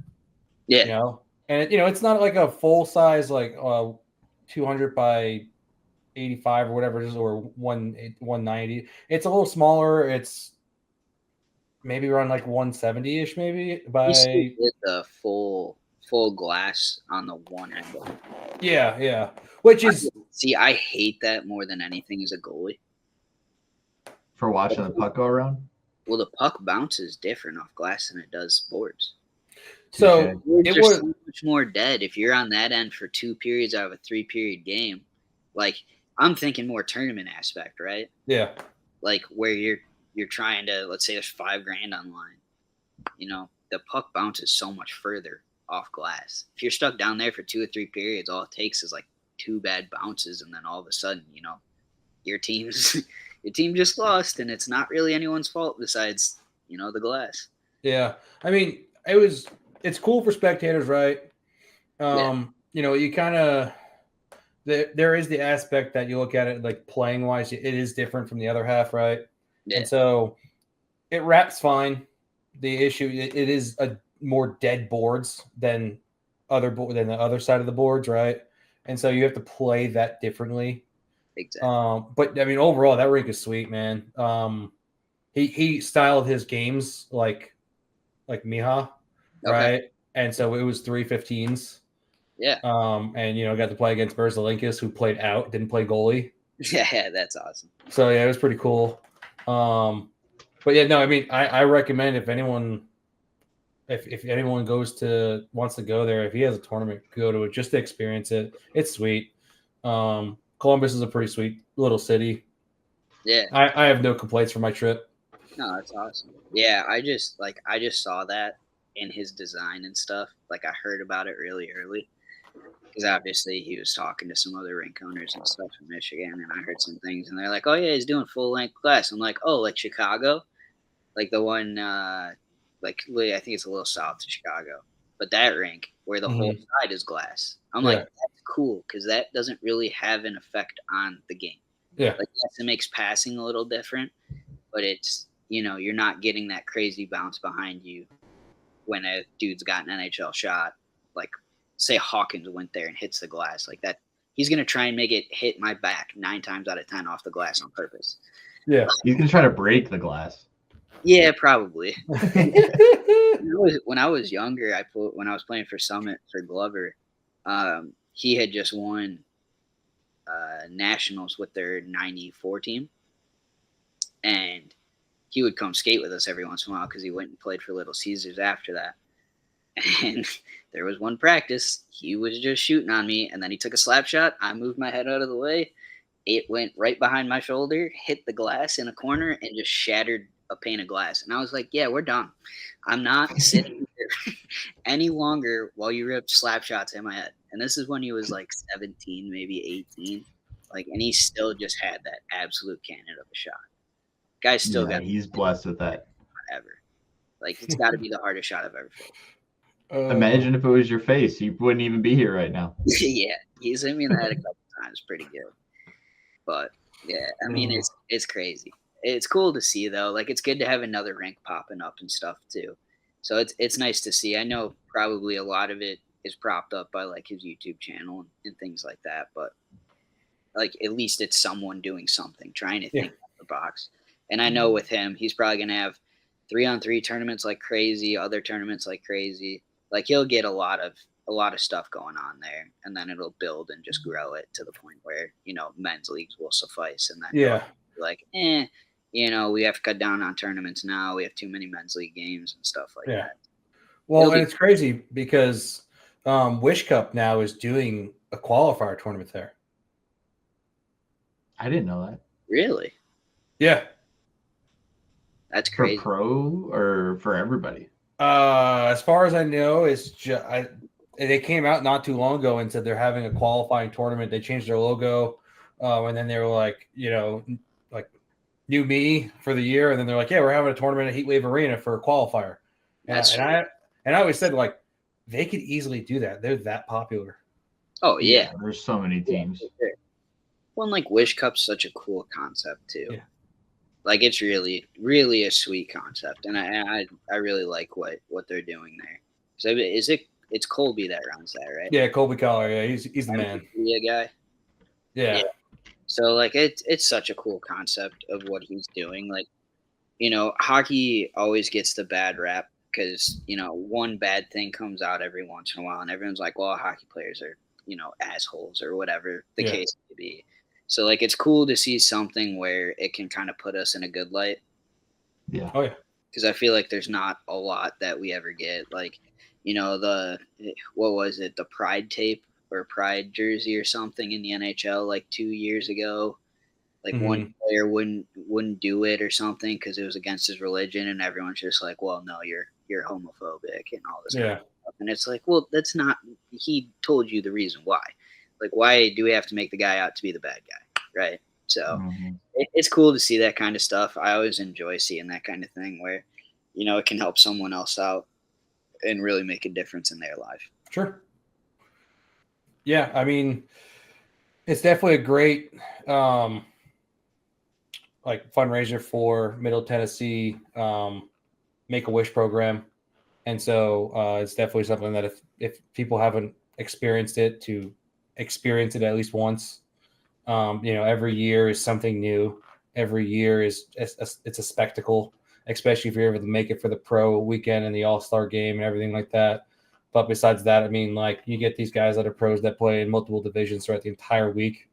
Yeah. And it's not like a full size 200 by 85 or whatever it is, or 190. It's a little smaller. It's maybe around like 170 ish, maybe by. You still get the full glass on the one end of it. Yeah. Which is I hate that more than anything as a goalie. For watching the puck go around? Well, the puck bounces different off glass than it does boards. so. Boards It are was so much more dead if you're on that end for 2 periods out of a 3-period game. Like I'm thinking more tournament aspect, right? yeah. Like where you're trying to, let's say there's $5,000 online. The puck bounces so much further off glass. If you're stuck down there for 2 or 3 periods, all it takes is like 2 bad bounces, and then all of a sudden, your team just lost, and it's not really anyone's fault besides, the glass. Yeah. I mean, it's cool for spectators, right? You kind of there is the aspect that you look at it like playing wise, it is different from the other half, right? Yeah. And so it wraps fine. The issue it is a more dead boards than the other side of the boards, right? And so you have to play that differently. Exactly. But I mean, overall, that rink is sweet, man. He styled his games like Miha, right? Okay. And so it was 3-15s. Yeah. And got to play against Berzalinkas, who played out, didn't play goalie. Yeah, that's awesome. So yeah, it was pretty cool. But yeah, no, I mean, I recommend if anyone wants to go there, if he has a tournament, go to it just to experience it. It's sweet. Columbus is a pretty sweet little city. Yeah. I have no complaints for my trip. No, that's awesome. Yeah, I just saw that in his design and stuff. Like I heard about it really early because obviously he was talking to some other rink owners and stuff in Michigan, and I heard some things, and they're like, "Oh yeah, he's doing full length glass." I'm like, "Oh, like Chicago, like the one, I think it's a little south of Chicago, but that rink where the whole side is glass." I'm like, "That's cool," because that doesn't really have an effect on the game. Yeah, like yes, it makes passing a little different, but it's you're not getting that crazy bounce behind you when a dude's got an NHL shot. Like say Hawkins went there and hits the glass like that. He's going to try and make it hit my back 9 times out of 10 off the glass on purpose. Yeah. He's going to try to break the glass. Yeah, probably. When I was younger, when I was playing for Summit for Glover, he had just won nationals with their 94 team. and he would come skate with us every once in a while because he went and played for Little Caesars after that. And there was one practice, he was just shooting on me, and then he took a slap shot. I moved my head out of the way. It went right behind my shoulder, hit the glass in a corner, and just shattered a pane of glass. And I was like, yeah, we're done. I'm not sitting here any longer while you rip slap shots in my head. And this is when he was like 17, maybe 18. Like, and he still just had that absolute cannon of a shot. Guy's still got he's blessed with that. Ever. Like, it's got to be the hardest shot I've ever felt. Imagine if it was your face. You wouldn't even be here right now. Yeah, he's hit me in the head a couple times. Pretty good. But, yeah, I mean, it's crazy. It's cool to see, though. Like, it's good to have another rink popping up and stuff, too. So it's nice to see. I know probably a lot of it is propped up by, like, his YouTube channel and things like that. But, like, at least it's someone doing something, trying to think out the box. And I know with him, he's probably going to have 3-on-3 tournaments like crazy, other tournaments like crazy. Like, he'll get a lot of stuff going on there, and then it'll build and just grow it to the point where, you know, men's leagues will suffice. And then like, you know, we have to cut down on tournaments now. We have too many men's league games and stuff like that. Well, and it's crazy because Wish Cup now is doing a qualifier tournament there. I didn't know that. Really? Yeah. That's crazy. For pro or for everybody? As far as I know, it's just they came out not too long ago and said they're having a qualifying tournament. They changed their logo, and then they were like, you know, like new me for the year, and then they're like, yeah, we're having a tournament at Heatwave Arena for a qualifier. And I always said, like, they could easily do that. They're that popular. Oh yeah, there's so many teams. Yeah. Well, and like Wish Cup's such a cool concept too. Yeah. Like, it's really, really a sweet concept, and I really like what they're doing there. So it's Colby that runs that, right? Yeah, Colby Collar. Yeah, he's the man. Yeah, guy. Yeah. So like it's such a cool concept of what he's doing. Like, you know, hockey always gets the bad rap because, you know, one bad thing comes out every once in a while, and everyone's like, well, hockey players are, you know, assholes or whatever the case may be. So, like, it's cool to see something where it can kind of put us in a good light. Yeah. Oh, yeah. Because I feel like there's not a lot that we ever get. Like, you know, what was it? The Pride tape or Pride jersey or something in the NHL like 2 years ago. Like, one player wouldn't do it or something because it was against his religion, and everyone's just like, well, no, you're homophobic and all this kind of stuff. And it's like, well, that's not – he told you the reason why. Like, why do we have to make the guy out to be the bad guy, right? So it's cool to see that kind of stuff. I always enjoy seeing that kind of thing where, you know, it can help someone else out and really make a difference in their life. Sure. Yeah, I mean, it's definitely a great like fundraiser for Middle Tennessee Make-A-Wish program. And so it's definitely something that if people haven't experienced it, to experience it at least once. You know, every year is something new. Every year it's a spectacle, especially if you're able to make it for the pro weekend and the all-star game and everything like that. But besides that, I mean, like, you get these guys that are pros that play in multiple divisions throughout the entire week,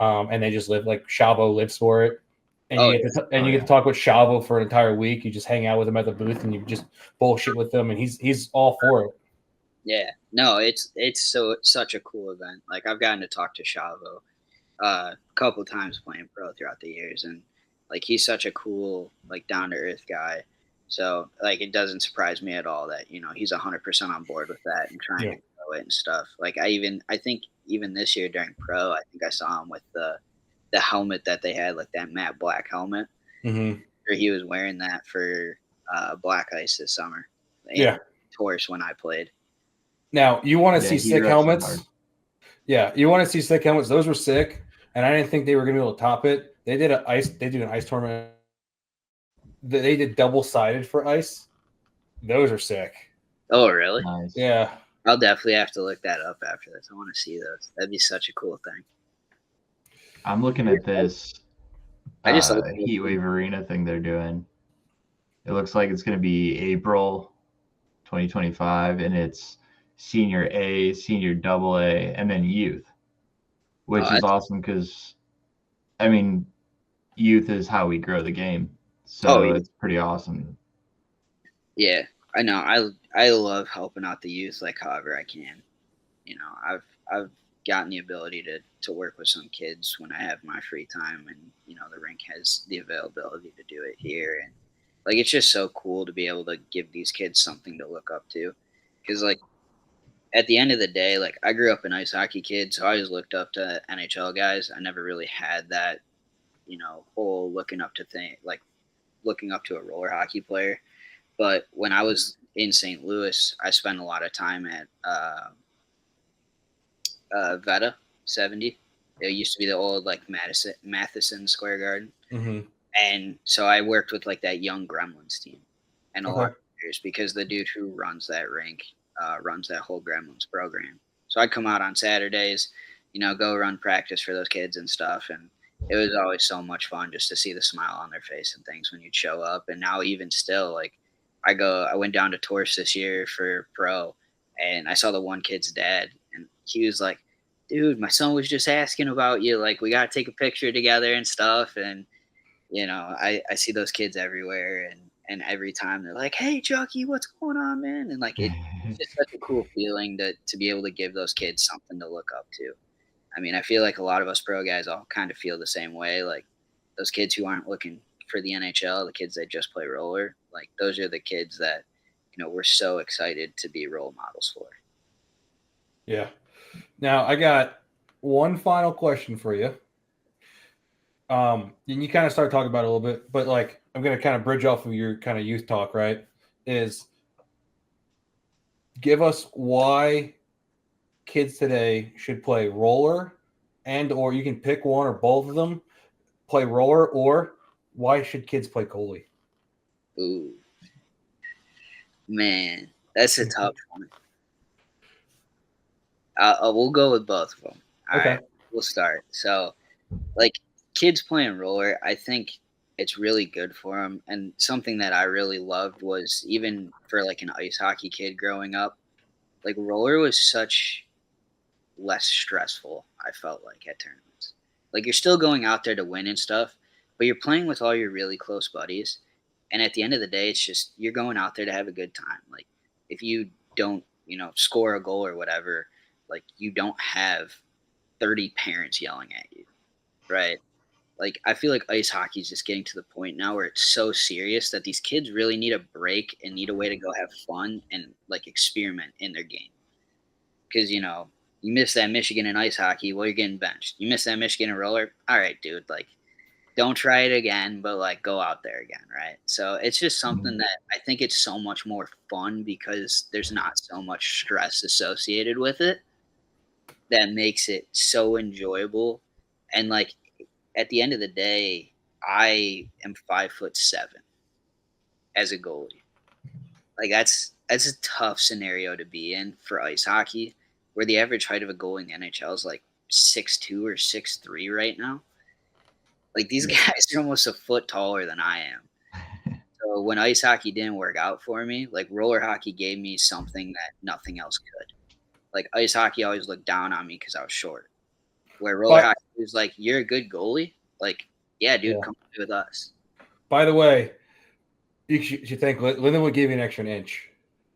and they just live, like, Chavo lives for it. And you get to talk with Chavo for an entire week. You just hang out with him at the booth and you just bullshit with him, and he's all for it. Yeah, no, it's such a cool event. Like, I've gotten to talk to Chavo a couple of times playing pro throughout the years, and like, he's such a cool, like, down to earth guy. So, like, it doesn't surprise me at all that, you know, he's 100% on board with that and trying to grow it and stuff. Like, I think even this year during pro, I think I saw him with the helmet that they had, like that matte black helmet. Mm-hmm. Or he was wearing that for Black Ice this summer. Yeah. Tours when I played. Now, you want to see sick helmets? Yeah, you want to see sick helmets. Those were sick, and I didn't think they were going to be able to top it. They did an ice tournament. They did double-sided for ice. Those are sick. Oh, really? Nice. Yeah. I'll definitely have to look that up after this. I want to see those. That'd be such a cool thing. I'm looking at this I just Heatwave Arena thing they're doing. It looks like it's going to be April 2025, and it's Senior A, Senior AA, and then Youth, which is awesome because, I mean, youth is how we grow the game. So Oh, yeah. it's pretty awesome. Yeah, I know. I love helping out the youth like however I can. You know, I've gotten the ability to work with some kids when I have my free time, and you know, the rink has the availability to do it here, and like it's just so cool to be able to give these kids something to look up to, because like at the end of the day, like I grew up an ice hockey kid, so I always looked up to NHL guys. I never really had that, you know, whole looking up to thing, like looking up to a roller hockey player. But when I was in St. Louis, I spent a lot of time at Veta 70. It used to be the old like Matheson Square Garden, Mm-hmm. and so I worked with like that young Gremlins team, and a lot Okay. of years because the dude who runs that rink runs that whole Gremlins program. So I'd come out on Saturdays, you know, go run practice for those kids and stuff, and it was always so much fun just to see the smile on their face and things when you'd show up. And now even still, like I went down to Torch this year for pro, and I saw the one kid's dad, and he was like, dude, my son was just asking about you. Like, we got to take a picture together and stuff. And, you know, I see those kids everywhere. And every time they're like, hey, Chucky, what's going on, man? And, like, it's just such a cool feeling to be able to give those kids something to look up to. I mean, I feel like a lot of us pro guys all kind of feel the same way. Like, those kids who aren't looking for the NHL, the kids that just play roller, like, those are the kids that, you know, we're so excited to be role models for. Yeah. Now I got one final question for you. And you kind of started talking about it a little bit, but like I'm going to kind of bridge off of your kind of youth talk, right? Is give us why kids today should play roller, and or you can pick one or both of them, play roller, or why should kids play goalie? Ooh, man, that's a tough one. We'll go with both of them. All Okay. right, we'll start. So, like, kids playing roller, I think it's really good for them. And something that I really loved was even for like an ice hockey kid growing up, like roller was such less stressful. I felt like at tournaments, like you're still going out there to win and stuff, but you're playing with all your really close buddies. And at the end of the day, it's just you're going out there to have a good time. Like if you don't, you know, score a goal or whatever, like you don't have 30 parents yelling at you, right? Like I feel like ice hockey is just getting to the point now where it's so serious that these kids really need a break and need a way to go have fun and like experiment in their game. Because you know you miss that Michigan in ice hockey, well you're getting benched. You miss that Michigan in roller, all right, dude, like don't try it again, but like go out there again, right? So it's just something that I think it's so much more fun because there's not so much stress associated with it that makes it so enjoyable. And like at the end of the day, I am 5'7" as a goalie. Like that's a tough scenario to be in for ice hockey, where the average height of a goalie in the NHL is like 6'2" or 6'3" right now. Like these guys are almost a foot taller than I am. So when ice hockey didn't work out for me, like roller hockey gave me something that nothing else could. Like ice hockey always looked down on me because I was short. Where roller hockey was like, you're a good goalie. Like, yeah, dude, come play with us. By the way, you should think Linda would give you an extra inch.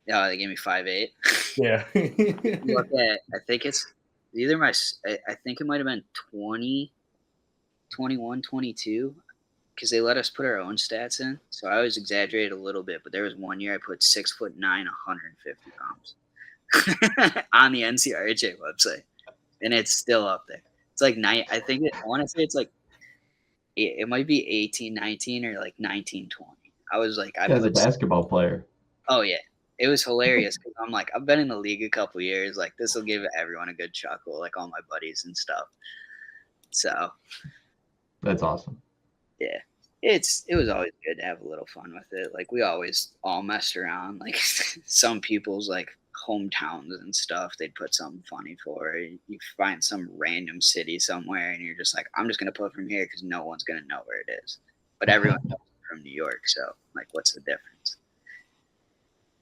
Yeah, they gave me 5'8". Yeah. Look at, I think it's either I think it might have been 20, 21, 22, because they let us put our own stats in. So I always exaggerated a little bit, but there was one year I put 6'9", 150 pounds on the NCRHA website, and it's still up there. It's like I want to say it's like it might be 18, 19 or like 19, 20. I was like, as a basketball player. Oh yeah, it was hilarious because I'm like, I've been in the league a couple years. Like this will give everyone a good chuckle, like all my buddies and stuff. So that's awesome. Yeah, it was always good to have a little fun with it. Like we always all messed around. Like some people's like hometowns and stuff, they'd put something funny for. You find some random city somewhere, and you're just like, I'm just gonna put from here because no one's gonna know where it is. But everyone knows from New York, so like, what's the difference?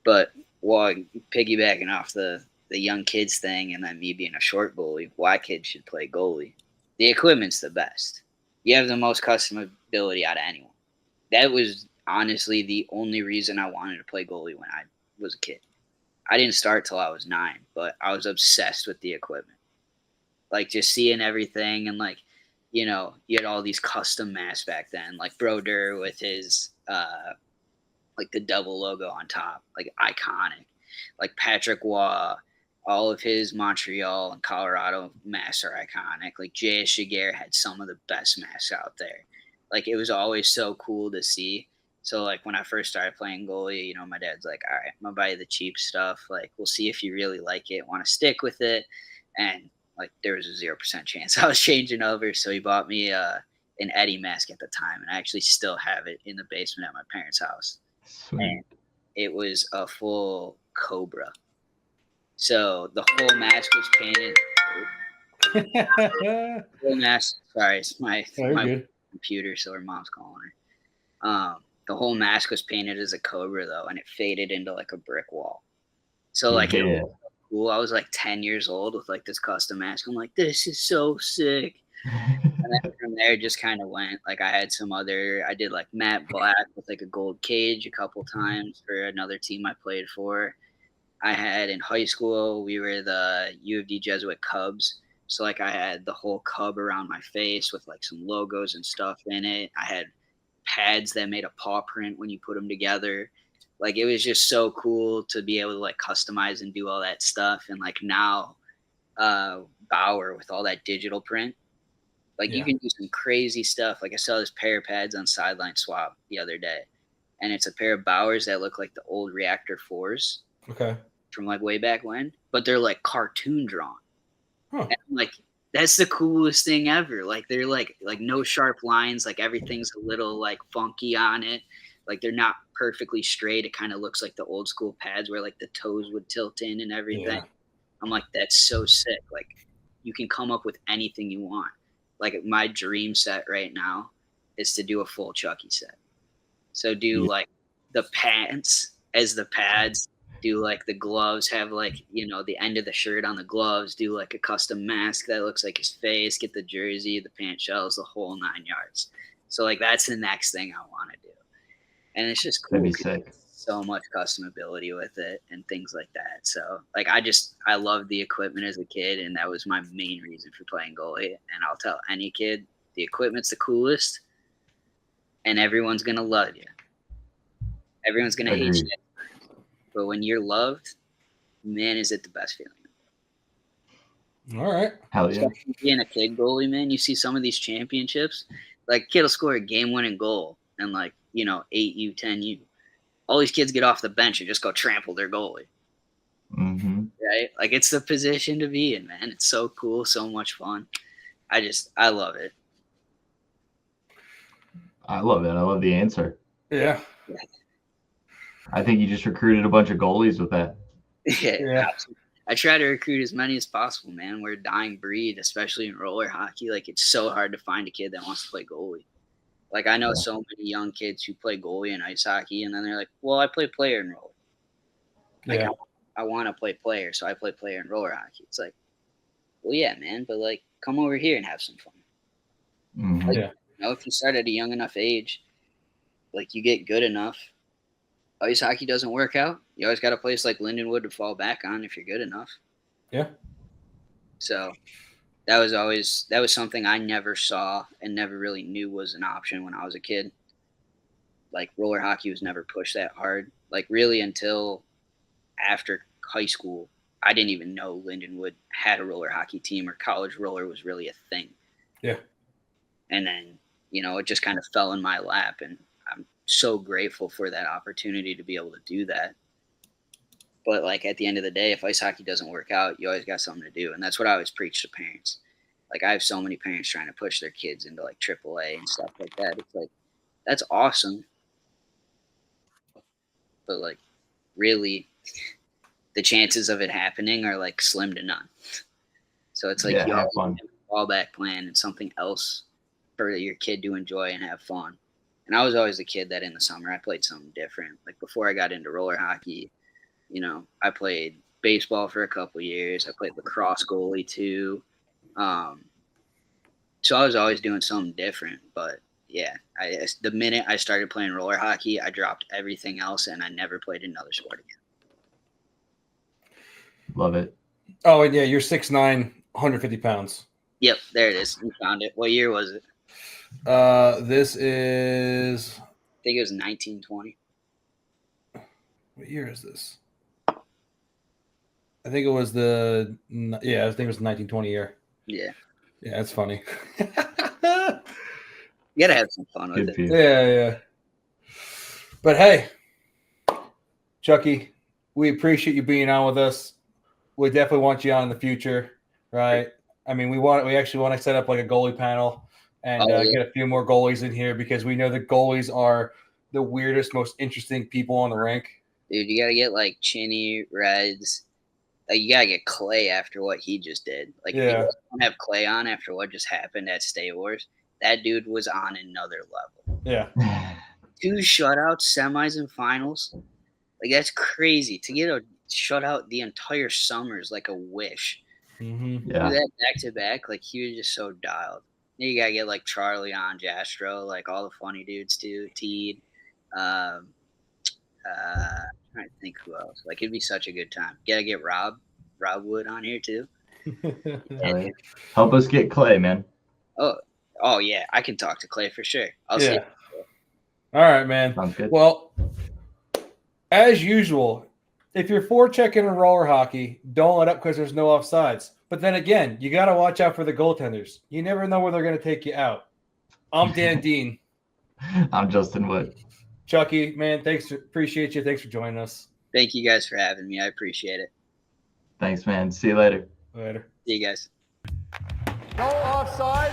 But while piggybacking off the young kids thing, and then me being a short goalie, why kids should play goalie? The equipment's the best. You have the most customability out of anyone. That was honestly the only reason I wanted to play goalie when I was a kid. I didn't start till I was 9, but I was obsessed with the equipment. Like just seeing everything and like, you had all these custom masks back then, like Broder with his like the double logo on top, like iconic. Like Patrick Waugh, all of his Montreal and Colorado masks are iconic. Like J.S. Jaguar had some of the best masks out there. Like it was always so cool to see. So like when I first started playing goalie, my dad's like, all right, I'm gonna buy you the cheap stuff. Like we'll see if you really like it, want to stick with it. And like there was a 0% chance I was changing over. So he bought me an Eddie mask at the time, and I actually still have it in the basement at my parents' house. Sweet. And it was a full Cobra. So the whole mask was painted. Full mask. Sorry, it's my computer, so her mom's calling her. The whole mask was painted as a Cobra though, and it faded into like a brick wall. So like it was cool. I was like 10 years old with like this custom mask. I'm like, this is so sick. And then from there, it just kind of went. Like I did like matte black with like a gold cage a couple times for another team I played for. I had in high school, we were the U of D Jesuit Cubs. So like I had the whole Cub around my face with like some logos and stuff in it. I had pads that made a paw print when you put them together. Like it was just so cool to be able to like customize and do all that stuff. And like now, Bauer with all that digital print, like you can do some crazy stuff. Like I saw this pair of pads on Sideline Swap the other day, and it's a pair of Bauers that look like the old Reactor 4s. Okay. From like way back when, but they're like cartoon drawn. Huh. And I'm like, that's the coolest thing ever. Like they're like no sharp lines. Like everything's a little like funky on it. Like they're not perfectly straight. It kind of looks like the old school pads where like the toes would tilt in and everything. Yeah. I'm like, that's so sick. Like you can come up with anything you want. Like my dream set right now is to do a full Chucky set. So do like the pants as the pads, do like the gloves, have like, the end of the shirt on the gloves, do like a custom mask that looks like his face, get the jersey, the pant shells, the whole 9 yards. So like that's the next thing I want to do. And it's just cool. That'd be sick. So much customability with it and things like that. So like I loved the equipment as a kid, and that was my main reason for playing goalie. And I'll tell any kid, the equipment's the coolest, and everyone's gonna love you. Everyone's gonna hate you. But when you're loved, man, is it the best feeling. All right. Hell yeah. Especially being a kid goalie, man, you see some of these championships, like kid will score a game-winning goal and 8U, 10U. All these kids get off the bench and just go trample their goalie. Mm-hmm. Right? Like it's the position to be in, man. It's so cool, so much fun. I love it. I love it. I love the answer. Yeah. I think you just recruited a bunch of goalies with that. Yeah. I try to recruit as many as possible, man. We're a dying breed, especially in roller hockey. Like it's so hard to find a kid that wants to play goalie. Like I know so many young kids who play goalie in ice hockey, and then they're like, well, I play player in roller. Like, I want to play player, so I play player in roller hockey. It's like, well, yeah, man, but like come over here and have some fun. Mm-hmm. Like, if you start at a young enough age, like you get good enough, ice hockey doesn't work out, you always got a place like Lindenwood to fall back on if you're good enough. Yeah. So that was something I never saw and never really knew was an option when I was a kid. Like roller hockey was never pushed that hard. Like really until after high school, I didn't even know Lindenwood had a roller hockey team or college roller was really a thing. Yeah. And then, it just kind of fell in my lap, and I'm so grateful for that opportunity to be able to do that. But like at the end of the day, if ice hockey doesn't work out, you always got something to do. And that's what I always preach to parents. Like I have so many parents trying to push their kids into like AAA and stuff like that. It's like, that's awesome. But like really the chances of it happening are like slim to none. So it's like you have a fallback plan and something else for your kid to enjoy and have fun. And I was always a kid that in the summer I played something different. Like before I got into roller hockey, I played baseball for a couple years. I played lacrosse goalie too. So I was always doing something different. But yeah, the minute I started playing roller hockey, I dropped everything else and I never played another sport again. Love it. Oh, and yeah, you're 6'9", 150 pounds. Yep, there it is. You found it. What year was it? This is, I think it was 1920. what year is this? I think it was I think it was the 1920 year. Yeah. Yeah, that's funny. You gotta have some fun with Good it. for you. Yeah. But hey, Chucky, we appreciate you being on with us. We definitely want you on in the future, right? I mean, we actually want to set up like a goalie panel and get a few more goalies in here because we know the goalies are the weirdest, most interesting people on the rink. Dude, you gotta get like Chinny, Reds. Like, you gotta get Clay after what he just did. Like, if you Yeah. don't have Clay on after what just happened at State Wars, that dude was on another level. Yeah. 2 shutouts, semis, and finals. Like, that's crazy. To get a shutout the entire summer is like a wish. Mm-hmm. Yeah. Do that back to back, like, he was just so dialed. Then you gotta get like Charlie on, Jastro, like all the funny dudes too, Teed. Trying to think who else. Like, it'd be such a good time. Gotta get Rob Wood on here too. Yeah. Help us get Clay, man. Oh yeah, I can talk to Clay for sure. I'll see. Yeah. All right, man. Sounds good. Well, as usual, if you're forechecking in roller hockey, don't let up because there's no offsides. But then again, you got to watch out for the goaltenders. You never know where they're going to take you out. I'm Dan Dean. I'm Justin Wood. Chucky, man, appreciate you. Thanks for joining us. Thank you guys for having me. I appreciate it. Thanks, man. See you later. Later. See you guys. No offside.